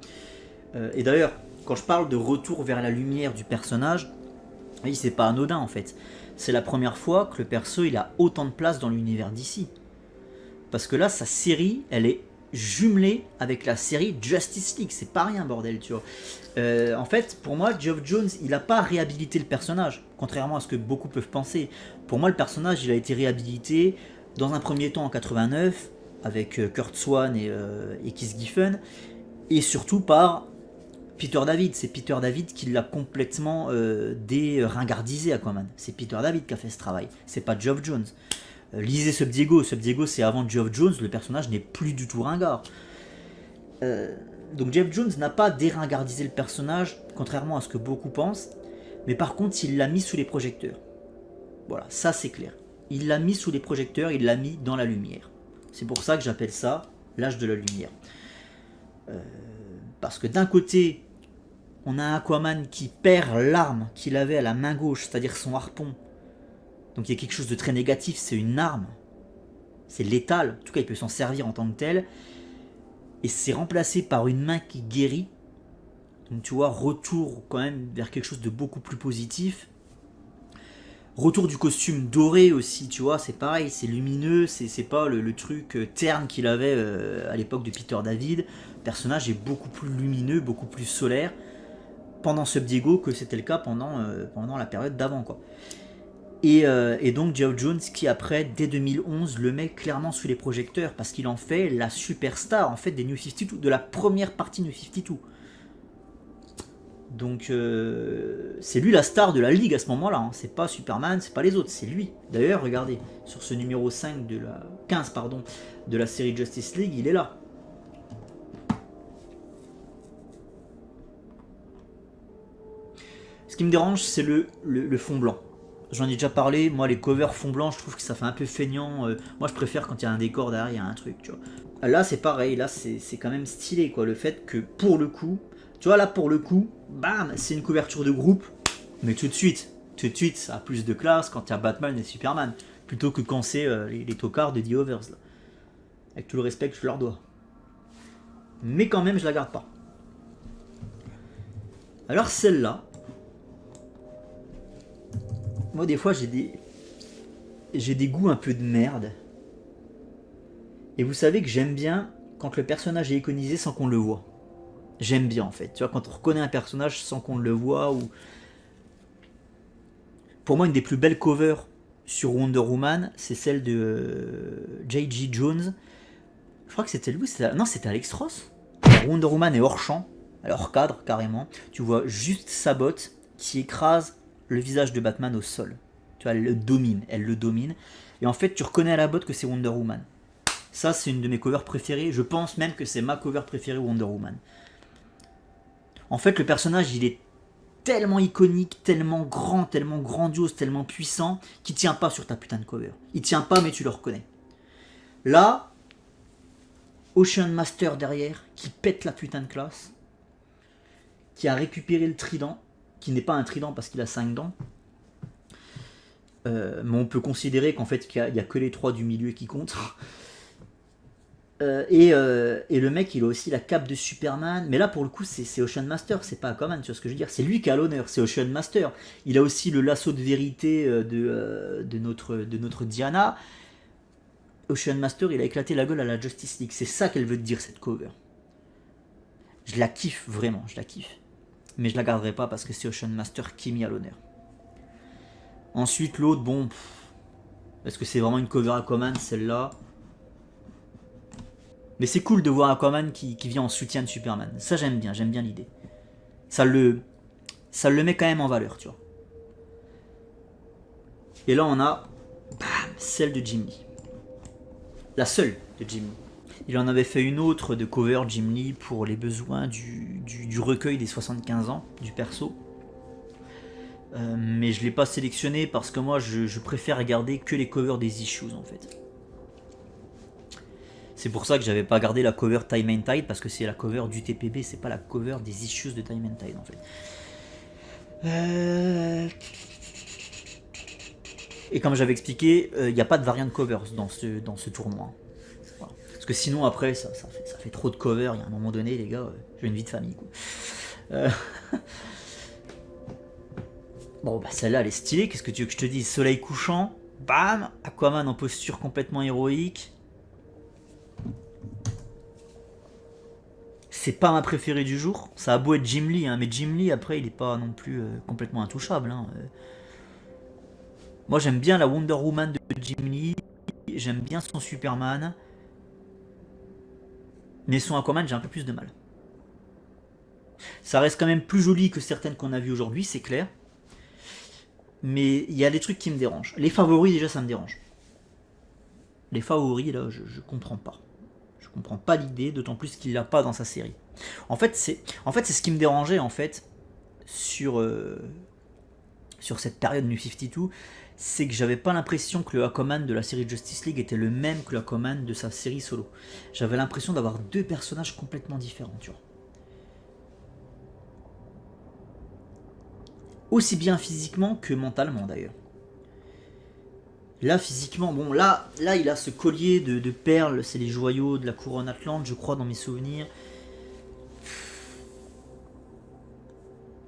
Et d'ailleurs, quand je parle de retour vers la lumière du personnage, oui, c'est pas anodin en fait. C'est la première fois que le perso il a autant de place dans l'univers d'ici. Parce que là, sa série, elle est jumelée avec la série Justice League. C'est pas rien, bordel, tu vois. En fait, pour moi, Geoff Jones, il n'a pas réhabilité le personnage. Contrairement à ce que beaucoup peuvent penser. Pour moi, le personnage, il a été réhabilité dans un premier temps en 89, avec Kurt Swan et Keith Giffen. Et surtout par Peter David. C'est Peter David qui l'a complètement déringardisé, Aquaman. C'est Peter David qui a fait ce travail. C'est pas Geoff Jones. Lisez Subdiego, c'est avant Geoff Jones, le personnage n'est plus du tout ringard. Donc Geoff Jones n'a pas déringardisé le personnage, contrairement à ce que beaucoup pensent, mais par contre il l'a mis sous les projecteurs. Voilà, ça c'est clair. Il l'a mis sous les projecteurs, il l'a mis dans la lumière. C'est pour ça que j'appelle ça l'âge de la lumière. Parce que d'un côté, on a un Aquaman qui perd l'arme qu'il avait à la main gauche, c'est-à-dire son harpon. Donc il y a quelque chose de très négatif, c'est une arme. C'est létal, en tout cas il peut s'en servir en tant que tel. Et c'est remplacé par une main qui guérit. Donc tu vois, retour quand même vers quelque chose de beaucoup plus positif. Retour du costume doré aussi, tu vois, c'est pareil, c'est lumineux, c'est pas le truc terne qu'il avait à l'époque de Peter David. Le personnage est beaucoup plus lumineux, beaucoup plus solaire pendant Subdiego que c'était le cas pendant la période d'avant, quoi. Et donc Geoff Jones qui après, dès 2011, le met clairement sous les projecteurs parce qu'il en fait la superstar en fait des New 52, de la première partie New 52. Donc c'est lui la star de la ligue à ce moment-là, hein. C'est pas Superman, c'est pas les autres, c'est lui. D'ailleurs, regardez, sur ce numéro 5 de la 15 pardon, de la série Justice League, il est là. Ce qui me dérange, c'est le fond blanc. J'en ai déjà parlé, moi les covers fond blanc, je trouve que ça fait un peu feignant. Moi je préfère quand il y a un décor derrière, il y a un truc, tu vois. Là c'est pareil, là c'est quand même stylé, quoi. Le fait que pour le coup, tu vois là pour le coup, bam, c'est une couverture de groupe, mais tout de suite, ça a plus de classe quand il y a Batman et Superman, plutôt que quand c'est les tocards de The Others, là. Avec tout le respect que je leur dois. Mais quand même je la garde pas. Alors celle-là, moi des fois j'ai des goûts un peu de merde. Et vous savez que j'aime bien quand le personnage est iconisé sans qu'on le voit. J'aime bien en fait. Tu vois, quand on reconnaît un personnage sans qu'on le voit. Ou... Pour moi, une des plus belles covers sur Wonder Woman, c'est celle de J.G. Jones. Je crois que c'était lui. Non, c'était Alex Ross. Wonder Woman est hors champ. Elle est hors cadre carrément. Tu vois juste sa botte qui écrase le visage de Batman au sol. Tu vois, elle le domine. Et en fait, tu reconnais à la botte que c'est Wonder Woman. Ça, c'est une de mes covers préférées. Je pense même que c'est ma cover préférée Wonder Woman. En fait, le personnage, il est tellement iconique, tellement grand, tellement grandiose, tellement puissant, qu'il tient pas sur ta putain de cover. Il tient pas, mais tu le reconnais. Là, Ocean Master derrière, qui pète la putain de classe, qui a récupéré le trident, qui n'est pas un trident parce qu'il a 5 dents. Mais on peut considérer qu'en fait, il n'y a que les 3 du milieu qui comptent. Et le mec, il a aussi la cape de Superman. Mais là, pour le coup, c'est Ocean Master, c'est pas Aquaman, tu vois ce que je veux dire. C'est lui qui a l'honneur, c'est Ocean Master. Il a aussi le lasso de vérité de notre Diana. Ocean Master, il a éclaté la gueule à la Justice League. C'est ça qu'elle veut te dire, cette cover. Je la kiffe, vraiment, je la kiffe. Mais je la garderai pas parce que c'est Ocean Master qui m'y a l'honneur. Ensuite, l'autre, bon... Est-ce que c'est vraiment une cover Aquaman, celle-là? Mais c'est cool de voir Aquaman qui vient en soutien de Superman. Ça, j'aime bien l'idée. Ça le met quand même en valeur, tu vois. Et là, on a... Bam, celle de Jim Lee. La seule de Jim Lee. Il en avait fait une autre de cover, Jim Lee, pour les besoins du recueil des 75 ans du perso. Mais je ne l'ai pas sélectionné parce que moi, je préfère garder que les covers des issues, en fait. C'est pour ça que j'avais pas gardé la cover Time and Tide, parce que c'est la cover du TPB, c'est pas la cover des issues de Time and Tide, en fait. Et comme j'avais expliqué, il n'y a pas de variant covers dans ce tournoi. Voilà. Parce que sinon, après, ça fait trop de covers. Il y a un moment donné, les gars, j'ai une vie de famille, quoi. Bon, bah celle-là, elle est stylée. Qu'est-ce que tu veux que je te dise? Soleil couchant, bam, Aquaman en posture complètement héroïque. C'est pas ma préférée du jour. Ça a beau être Jim Lee, hein, mais Jim Lee, après, il est pas non plus complètement intouchable. Hein. Moi, j'aime bien la Wonder Woman de Jim Lee. J'aime bien son Superman. Mais son Aquaman, j'ai un peu plus de mal. Ça reste quand même plus joli que certaines qu'on a vues aujourd'hui, c'est clair. Mais il y a des trucs qui me dérangent. Les favoris, déjà, ça me dérange. Les favoris, là, je comprends pas. Je comprends pas l'idée, d'autant plus qu'il l'a pas dans sa série. En fait, c'est ce qui me dérangeait, en fait, sur cette période New 52, c'est que j'avais pas l'impression que le Aquaman de la série Justice League était le même que le Aquaman de sa série solo. J'avais l'impression d'avoir deux personnages complètement différents, tu vois. Aussi bien physiquement que mentalement, d'ailleurs. Là, physiquement, bon, là il a ce collier de perles, c'est les joyaux de la couronne Atlante, je crois, dans mes souvenirs.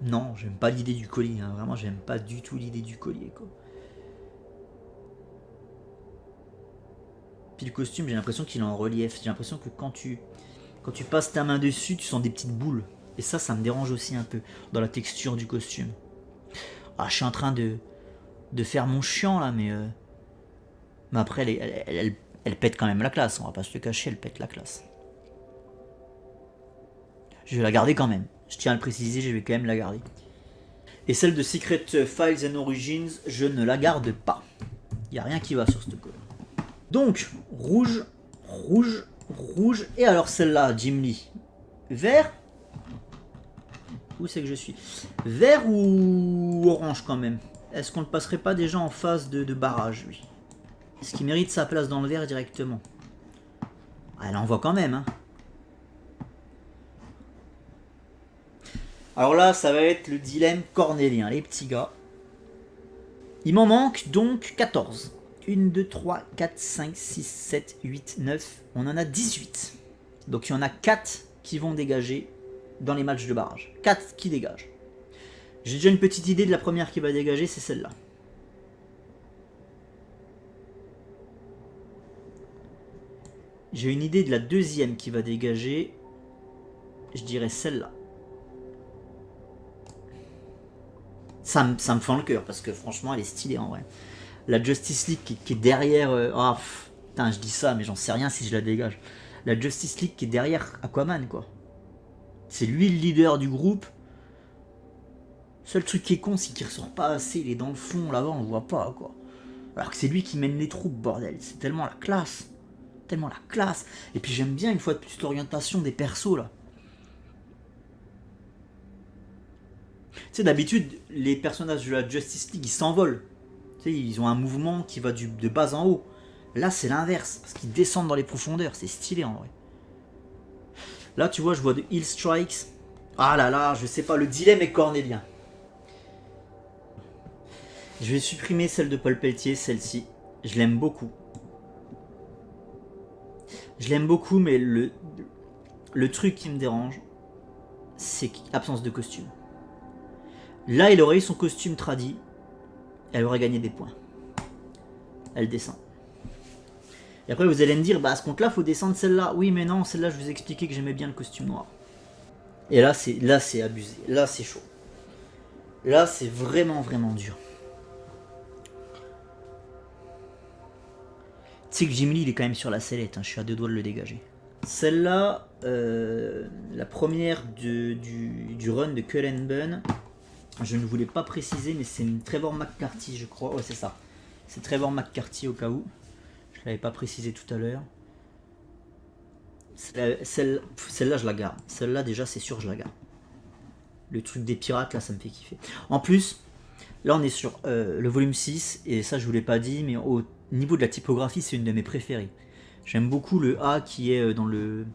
Non, j'aime pas l'idée du collier, hein. Vraiment, j'aime pas du tout l'idée du collier, quoi. Puis le costume, j'ai l'impression qu'il est en relief. J'ai l'impression que quand tu passes ta main dessus, tu sens des petites boules. Et ça me dérange aussi un peu, dans la texture du costume. Ah, je suis en train de faire mon chiant, là, mais après, elle pète quand même la classe, on va pas se le cacher, elle pète la classe. Je vais la garder quand même. Je tiens à le préciser, je vais quand même la garder. Et celle de Secret Files and Origins, je ne la garde pas. Il n'y a rien qui va sur cette cover. Donc, rouge, rouge, rouge. Et alors celle-là, Jim Lee. Vert. Où c'est que je suis? Vert ou orange quand même? Est-ce qu'on ne passerait pas déjà en phase de barrage, lui? Est-ce qu'il mérite sa place dans le vert directement? Ah, elle envoie quand même, hein. Alors là, ça va être le dilemme cornélien, les petits gars. Il m'en manque donc 14. 1, 2, 3, 4, 5, 6, 7, 8, 9. On en a 18. Donc il y en a 4 qui vont dégager dans les matchs de barrage. 4 qui dégagent. J'ai déjà une petite idée de la première qui va dégager, c'est celle-là. J'ai une idée de la deuxième qui va dégager. Je dirais celle-là. Ça me fend le cœur parce que franchement elle est stylée en vrai. La Justice League qui est derrière... putain, je dis ça mais j'en sais rien si je la dégage. La Justice League qui est derrière Aquaman, quoi. C'est lui le leader du groupe. Seul truc qui est con, c'est qu'il ressort pas assez, il est dans le fond là-bas, on le voit pas, quoi. Alors que c'est lui qui mène les troupes, bordel. C'est tellement la classe. Tellement la classe. Et puis j'aime bien une fois de plus l'orientation des persos là. Tu sais, d'habitude, les personnages de la Justice League, ils s'envolent. Tu sais, ils ont un mouvement qui va de bas en haut. Là, c'est l'inverse, parce qu'ils descendent dans les profondeurs. C'est stylé, en vrai. Là, tu vois, je vois de Hill Strikes. Ah là là, je sais pas, le dilemme est cornélien. Je vais supprimer celle de Paul Pelletier, celle-ci. Je l'aime beaucoup. Je l'aime beaucoup, mais le truc qui me dérange, c'est l'absence de costume. Là, il aurait eu son costume tradi, elle aurait gagné des points. Elle descend. Et après, vous allez me dire, bah à ce compte-là, faut descendre celle-là. Oui, mais non, celle-là, je vous ai expliqué que j'aimais bien le costume noir. Et là, c'est abusé. Là, c'est chaud. Là, c'est vraiment, vraiment dur. Tu sais que Jim Lee, il est quand même sur la sellette. Hein, je suis à 2 doigts de le dégager. Celle-là, la première du run de Cullen Bunn, je ne voulais pas préciser, mais c'est une Trevor McCarthy, je crois. Ouais, c'est ça. C'est Trevor McCarthy au cas où. Je ne l'avais pas précisé tout à l'heure. Celle-là, je la garde. Celle-là, déjà, c'est sûr, je la garde. Le truc des pirates, là, ça me fait kiffer. En plus, là, on est sur le volume 6, et ça, je ne vous l'ai pas dit, mais au niveau de la typographie, c'est une de mes préférées. J'aime beaucoup le A qui est dans le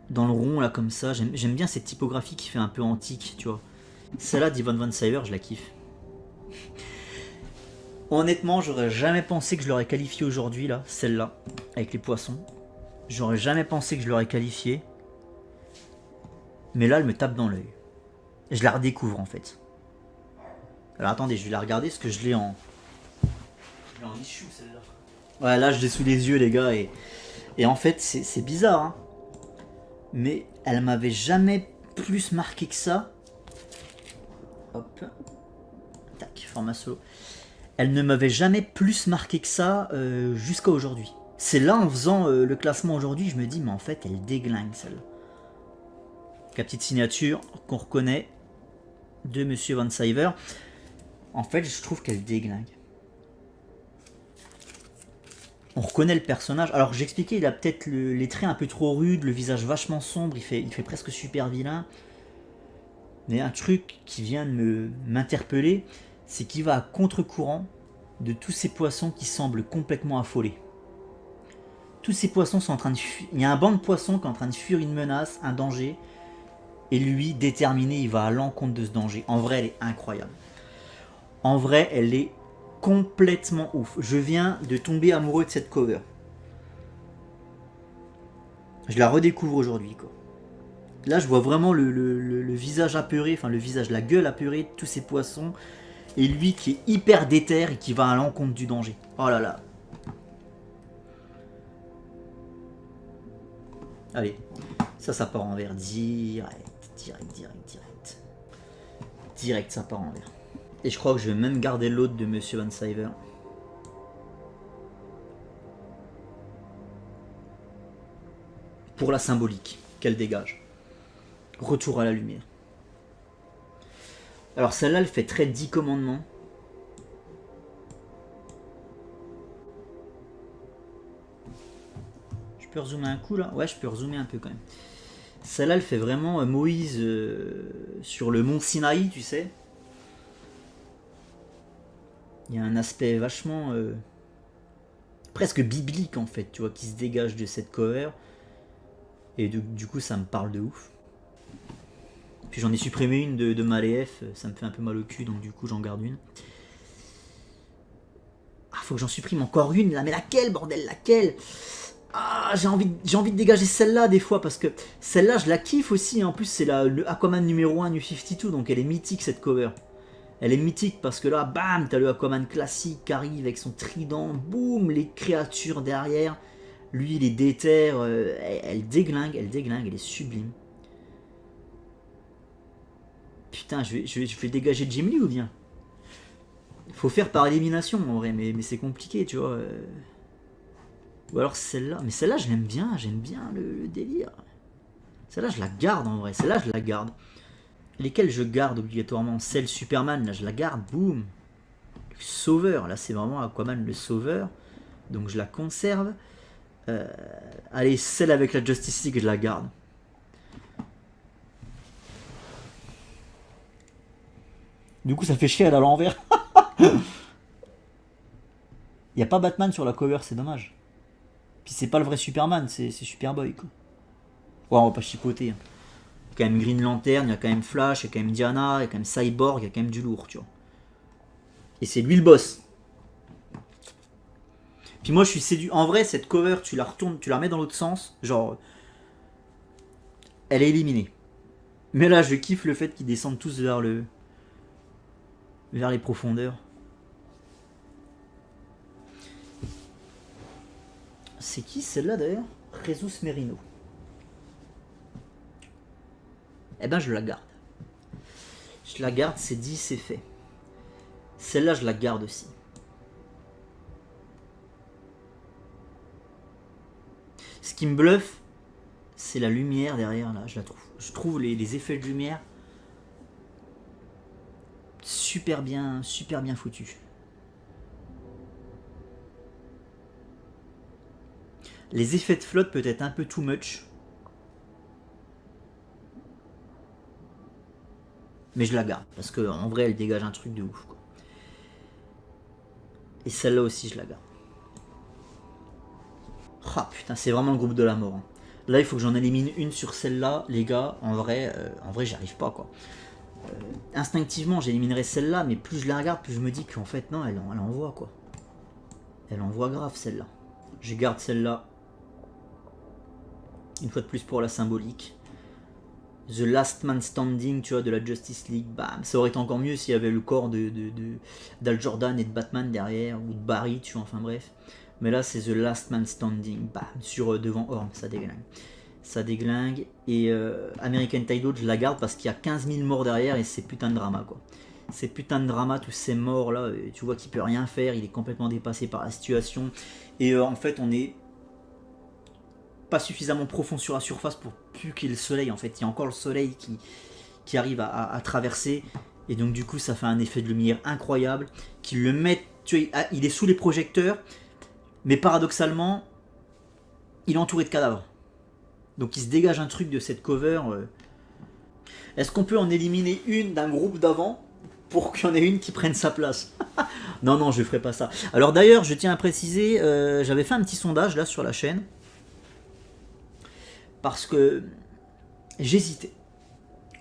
rond, là, comme ça. J'aime bien cette typographie qui fait un peu antique, tu vois. Celle-là d'Ivan Van Sciver, je la kiffe. Honnêtement, j'aurais jamais pensé que je l'aurais qualifié aujourd'hui, là, celle-là, avec les poissons. J'aurais jamais pensé que je l'aurais qualifiée. Mais là, elle me tape dans l'œil. Je la redécouvre, en fait. Alors, attendez, je vais la regarder, parce que je l'ai en... Je l'ai en issue, celle-là. Ouais, là, je l'ai sous les yeux, les gars, et en fait, c'est bizarre, hein. Mais elle m'avait jamais plus marqué que ça. Hop. Tac, format solo. Elle ne m'avait jamais plus marqué que ça jusqu'à aujourd'hui. C'est là, en faisant le classement aujourd'hui, je me dis, mais en fait, elle déglingue, celle-là. La petite signature qu'on reconnaît de Monsieur Van Sciver. En fait, je trouve qu'elle déglingue. On reconnaît le personnage. Alors, j'expliquais, il a peut-être les traits un peu trop rudes, le visage vachement sombre, il fait presque super vilain. Mais un truc qui vient de m'interpeller, c'est qu'il va à contre-courant de tous ces poissons qui semblent complètement affolés. Tous ces poissons sont en train de fuir. Il y a un banc de poissons qui est en train de fuir une menace, un danger. Et lui, déterminé, il va à l'encontre de ce danger. En vrai, elle est incroyable. En vrai, elle est complètement ouf. Je viens de tomber amoureux de cette cover. Je la redécouvre aujourd'hui, quoi. Là, je vois vraiment le visage apeuré, enfin le visage, la gueule apeurée de tous ces poissons. Et lui qui est hyper déter et qui va à l'encontre du danger. Oh là là. Allez, ça part en vert. Direct. Direct, ça part en vert. Et je crois que je vais même garder l'autre de Monsieur Van Sciver. Pour la symbolique qu'elle dégage. Retour à la lumière. Alors celle-là, elle fait très 10 commandements. Je peux rezoomer un coup là? Ouais, je peux rezoomer un peu quand même. Celle-là, elle fait vraiment Moïse sur le mont Sinaï, tu sais. Il y a un aspect vachement... presque biblique en fait, tu vois, qui se dégage de cette cover. Et du coup, ça me parle de ouf. Puis j'en ai supprimé une de Maléf, ça me fait un peu mal au cul, donc du coup j'en garde une. Ah, faut que j'en supprime encore une là, mais laquelle, bordel, laquelle? Ah, j'ai envie de dégager celle-là des fois, parce que celle-là je la kiffe aussi, en plus c'est le Aquaman numéro 1 New 52, donc elle est mythique cette cover. Elle est mythique parce que là, bam, t'as le Aquaman classique qui arrive avec son trident, boum, les créatures derrière. Lui il est déter, elle déglingue, elle est sublime. Putain, je vais dégager Jim Lee ou bien? Faut faire par élimination en vrai, mais c'est compliqué, tu vois. Ou alors celle-là. Mais celle-là, je l'aime bien, j'aime bien le délire. Celle-là, je la garde en vrai. Celle-là, je la garde. Lesquelles je garde obligatoirement? Celle Superman, là, je la garde, boum. Le Sauveur, là, c'est vraiment Aquaman le Sauveur. Donc, je la conserve. Allez, celle avec la Justice League, je la garde. Du coup, ça fait chier, elle est à l'envers. Il n'y a pas Batman sur la cover, c'est dommage. Puis c'est pas le vrai Superman, c'est Superboy, quoi. Ouais, on va pas chipoter. Hein. Il y a quand même Green Lantern, il y a quand même Flash, il y a quand même Diana, il y a quand même Cyborg, il y a quand même du lourd, tu vois. Et c'est lui le boss. Puis moi je suis séduit. En vrai, cette cover, tu la retournes, tu la remets dans l'autre sens, genre elle est éliminée. Mais là je kiffe le fait qu'ils descendent tous vers les profondeurs. C'est qui celle-là d'ailleurs? Jesus Merino. Eh ben je la garde. Je la garde, c'est dit, c'est fait. Celle-là je la garde aussi. Ce qui me bluffe, c'est la lumière derrière là, je la trouve. Je trouve les effets de lumière super bien foutus. Les effets de flotte peut-être un peu too much. Mais je la garde, parce qu'en vrai elle dégage un truc de ouf, quoi. Et celle-là aussi je la garde. Ah putain, c'est vraiment le groupe de la mort. Hein. Là il faut que j'en élimine une sur celle-là, les gars. En vrai j'y arrive pas, quoi. Instinctivement j'éliminerai celle-là, mais plus je la regarde, plus je me dis qu'en fait non, elle envoie, quoi. Elle envoie grave celle-là. Je garde celle-là. Une fois de plus pour la symbolique. The Last Man Standing, tu vois, de la Justice League, bam. Ça aurait été encore mieux s'il y avait le corps d'Al Jordan et de Batman derrière, ou de Barry, tu vois, enfin bref. Mais là, c'est The Last Man Standing, bam, sur devant Orm, ça déglingue. Ça déglingue. Et American Takeout, je la garde parce qu'il y a 15 000 morts derrière et c'est putain de drama, quoi. C'est putain de drama, tous ces morts là, tu vois qu'il peut rien faire, il est complètement dépassé par la situation. Et en fait, on est pas suffisamment profond sur la surface pour plus qu'il y ait le soleil, en fait. Il y a encore le soleil qui arrive à traverser. Et donc du coup, ça fait un effet de lumière incroyable. Qu'ils le mettent, tu vois, il est sous les projecteurs. Mais paradoxalement, il est entouré de cadavres. Donc il se dégage un truc de cette cover. Est-ce qu'on peut en éliminer une d'un groupe d'avant pour qu'il y en ait une qui prenne sa place? Non, je ferai pas ça. Alors d'ailleurs, je tiens à préciser, j'avais fait un petit sondage là sur la chaîne. Parce que j'hésitais.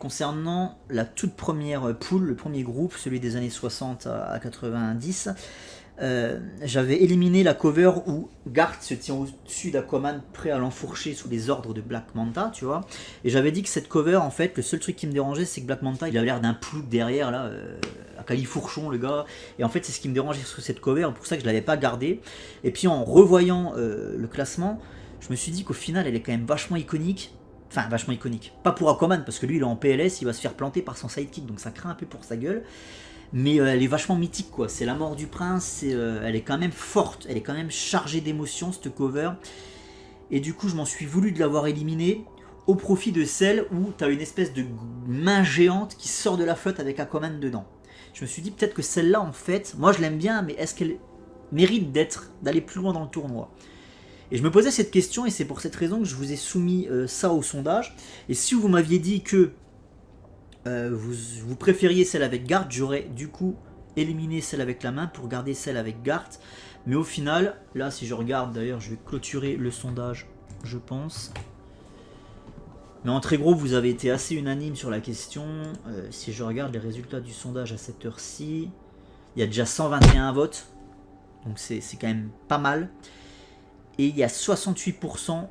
Concernant la toute première pool, le premier groupe, celui des années 60 à 90, j'avais éliminé la cover où Garth se tient au-dessus d'Aquaman prêt à l'enfourcher sous les ordres de Black Manta, tu vois. Et j'avais dit que cette cover, en fait, le seul truc qui me dérangeait, c'est que Black Manta, il avait l'air d'un plouc derrière, là, à califourchon, le gars. Et en fait, c'est ce qui me dérangeait sur cette cover, pour ça que je ne l'avais pas gardée. Et puis en revoyant le classement, je me suis dit qu'au final, elle est quand même vachement iconique. Enfin, vachement iconique. Pas pour Aquaman, parce que lui, il est en PLS, il va se faire planter par son sidekick, donc ça craint un peu pour sa gueule. Mais elle est vachement mythique, quoi. C'est la mort du prince, elle est quand même forte, elle est quand même chargée d'émotions, cette cover. Et du coup, je m'en suis voulu de l'avoir éliminée au profit de celle où tu as une espèce de main géante qui sort de la flotte avec Aquaman dedans. Je me suis dit peut-être que celle-là, en fait, moi je l'aime bien, mais est-ce qu'elle mérite d'aller plus loin dans le tournoi? Et je me posais cette question, et c'est pour cette raison que je vous ai soumis ça au sondage. Et si vous m'aviez dit que vous préfériez celle avec Garth, j'aurais du coup éliminé celle avec la main pour garder celle avec Garth. Mais au final, là si je regarde, d'ailleurs je vais clôturer le sondage, je pense. Mais en très gros, vous avez été assez unanime sur la question. Si je regarde les résultats du sondage à cette heure-ci, il y a déjà 121 votes. Donc c'est quand même pas mal. Et il y a 68%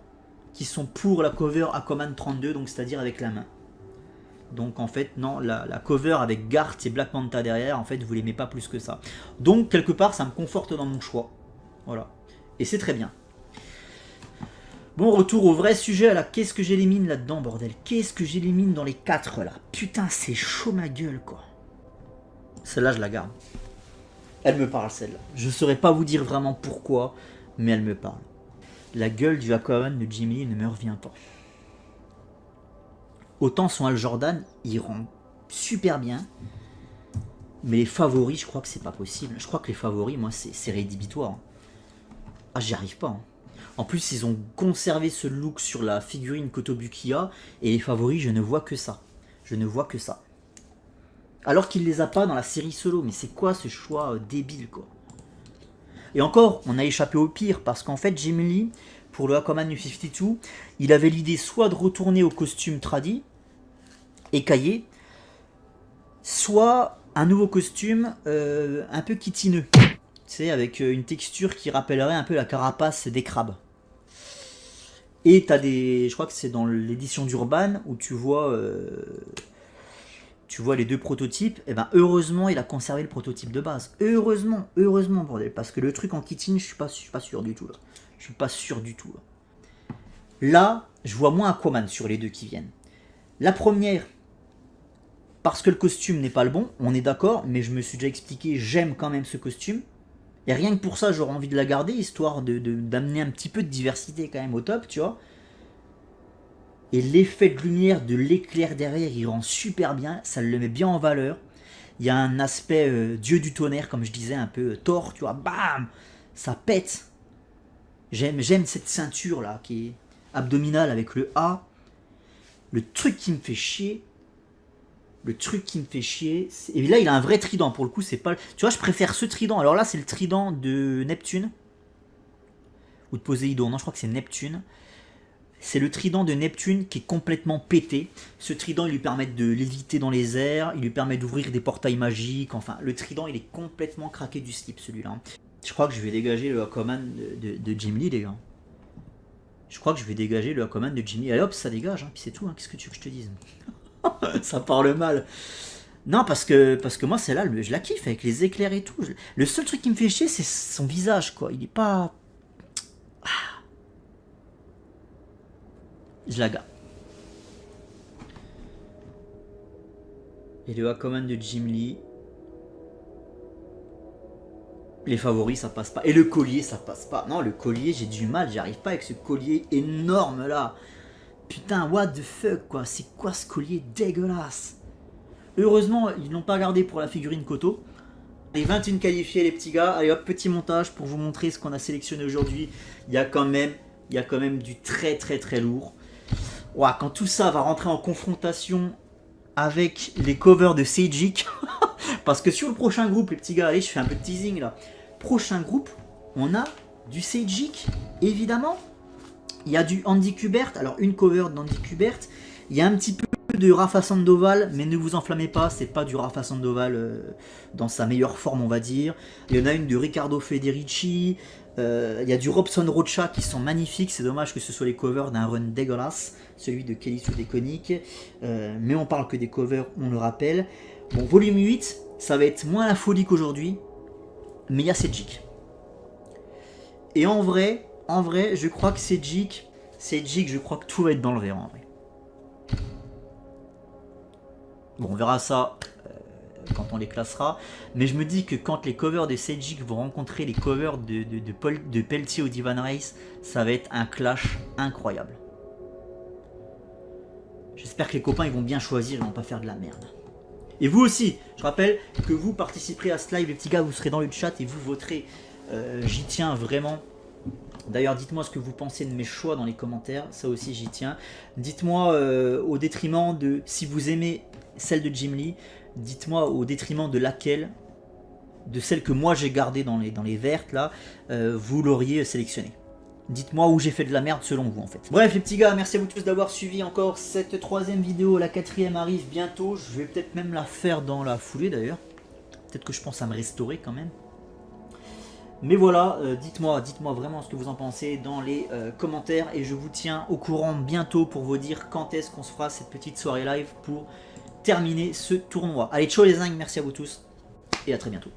qui sont pour la cover Aquaman 32, donc c'est-à-dire avec la main. Donc en fait, non, la cover avec Garth et Black Manta derrière, en fait, vous l'aimez pas plus que ça. Donc quelque part, ça me conforte dans mon choix. Voilà. Et c'est très bien. Bon, retour au vrai sujet, là. Qu'est-ce que j'élimine là-dedans, bordel? Qu'est-ce que j'élimine dans les 4, là? Putain, c'est chaud ma gueule, quoi. Celle-là, je la garde. Elle me parle, celle-là. Je saurais pas vous dire vraiment pourquoi, mais elle me parle. La gueule du Aquaman de Jim Lee ne me revient pas. Autant son Al Jordan, il rend super bien. Mais les favoris, je crois que c'est pas possible. Je crois que les favoris, moi, c'est rédhibitoire. Ah, j'y arrive pas. Hein. En plus, ils ont conservé ce look sur la figurine Kotobukiya. Et les favoris, je ne vois que ça. Je ne vois que ça. Alors qu'il les a pas dans la série solo. Mais c'est quoi ce choix débile, quoi? Et encore, on a échappé au pire, parce qu'en fait, Jim Lee, pour le Aquaman New 52, il avait l'idée soit de retourner au costume tradi, écaillé, soit un nouveau costume un peu kitineux. sais, avec une texture qui rappellerait un peu la carapace des crabes. Et t'as des, je crois que c'est dans l'édition d'Urban où tu vois les deux prototypes. Et ben heureusement il a conservé le prototype de base. Heureusement bordel, parce que le truc en kitine, je suis pas sûr du tout là. Je suis pas sûr du tout. Là, je vois moins Aquaman sur les deux qui viennent. La première, parce que le costume n'est pas le bon, on est d'accord, mais je me suis déjà expliqué, j'aime quand même ce costume. Et rien que pour ça, j'aurais envie de la garder, histoire d'amener un petit peu de diversité quand même au top, tu vois. Et l'effet de lumière de l'éclair derrière, il rend super bien, ça le met bien en valeur. Il y a un aspect dieu du tonnerre, comme je disais, un peu Thor, tu vois, bam, ça pète. J'aime cette ceinture là, qui est abdominale avec le A. Le truc qui me fait chier, et là il a un vrai trident pour le coup, c'est pas, tu vois, je préfère ce trident. Alors là c'est le trident de Neptune ou de Poséidon, non je crois que c'est Neptune. C'est le trident de Neptune qui est complètement pété. Ce trident il lui permet de léviter dans les airs, il lui permet d'ouvrir des portails magiques, enfin le trident il est complètement craqué du slip celui-là. Je crois que je vais dégager le Aquaman de Jim Lee les gars. Je crois que je vais dégager le Aquaman de Jim Lee. Allez hop, ça dégage, hein, puis c'est tout, hein. Qu'est-ce que tu veux que je te dise? Ça parle mal. Non, parce que moi, celle-là, je la kiffe avec les éclairs et tout. Le seul truc qui me fait chier, c'est son visage, quoi. Il est pas... Je la garde. Et le Aquaman de Jim Lee. Les favoris, ça passe pas. Et le collier, ça passe pas. Non, le collier, j'ai du mal. J'arrive pas avec ce collier énorme, là. Putain, what the fuck, quoi. C'est quoi ce collier dégueulasse? Heureusement, ils l'ont pas gardé pour la figurine Koto. Les 21 qualifiés, les petits gars. Allez hop, petit montage pour vous montrer ce qu'on a sélectionné aujourd'hui. Il y a quand même du très lourd. Ouah, quand tout ça va rentrer en confrontation avec les covers de Seijik. Parce que sur le prochain groupe, les petits gars, allez, je fais un peu de teasing là. Prochain groupe, on a du Seijik, évidemment. Il y a du Andy Kubert, alors une cover d'Andy Kubert. Il y a un petit peu de Rafa Sandoval, mais ne vous enflammez pas, c'est pas du Rafa Sandoval dans sa meilleure forme, on va dire. Il y en a une de Riccardo Federici. Il y a du Robson Rocha qui sont magnifiques. C'est dommage que ce soit les covers d'un run dégueulasse, celui de Kelly Sue Deconic. Mais on parle que des covers, on le rappelle. Bon, volume 8, ça va être moins la folie qu'aujourd'hui, mais il y a Seijik. Et en vrai, je crois que Seijik, je crois que tout va être dans le vert en vrai. Bon, on verra ça quand on les classera. Mais je me dis que quand les covers de Seijik vont rencontrer les covers de Pelletier ou d'Ivan Reis, ça va être un clash incroyable. J'espère que les copains ils vont bien choisir, ils vont pas faire de la merde. Et vous aussi, je rappelle que vous participerez à ce live, les petits gars, vous serez dans le chat et vous voterez. J'y tiens vraiment. D'ailleurs, dites-moi ce que vous pensez de mes choix dans les commentaires, ça aussi j'y tiens. Dites-moi au détriment de, si vous aimez celle de Jim Lee, dites-moi au détriment de laquelle, de celle que moi j'ai gardée dans les vertes là, vous l'auriez sélectionnée. Dites-moi où j'ai fait de la merde selon vous en fait. Bref les petits gars, merci à vous tous d'avoir suivi encore cette troisième vidéo. La quatrième arrive bientôt. Je vais peut-être même la faire dans la foulée d'ailleurs. Peut-être que je pense à me restaurer quand même. Mais voilà, dites-moi vraiment ce que vous en pensez dans les commentaires. Et je vous tiens au courant bientôt pour vous dire quand est-ce qu'on se fera cette petite soirée live pour terminer ce tournoi. Allez, ciao les zingues, merci à vous tous. Et à très bientôt.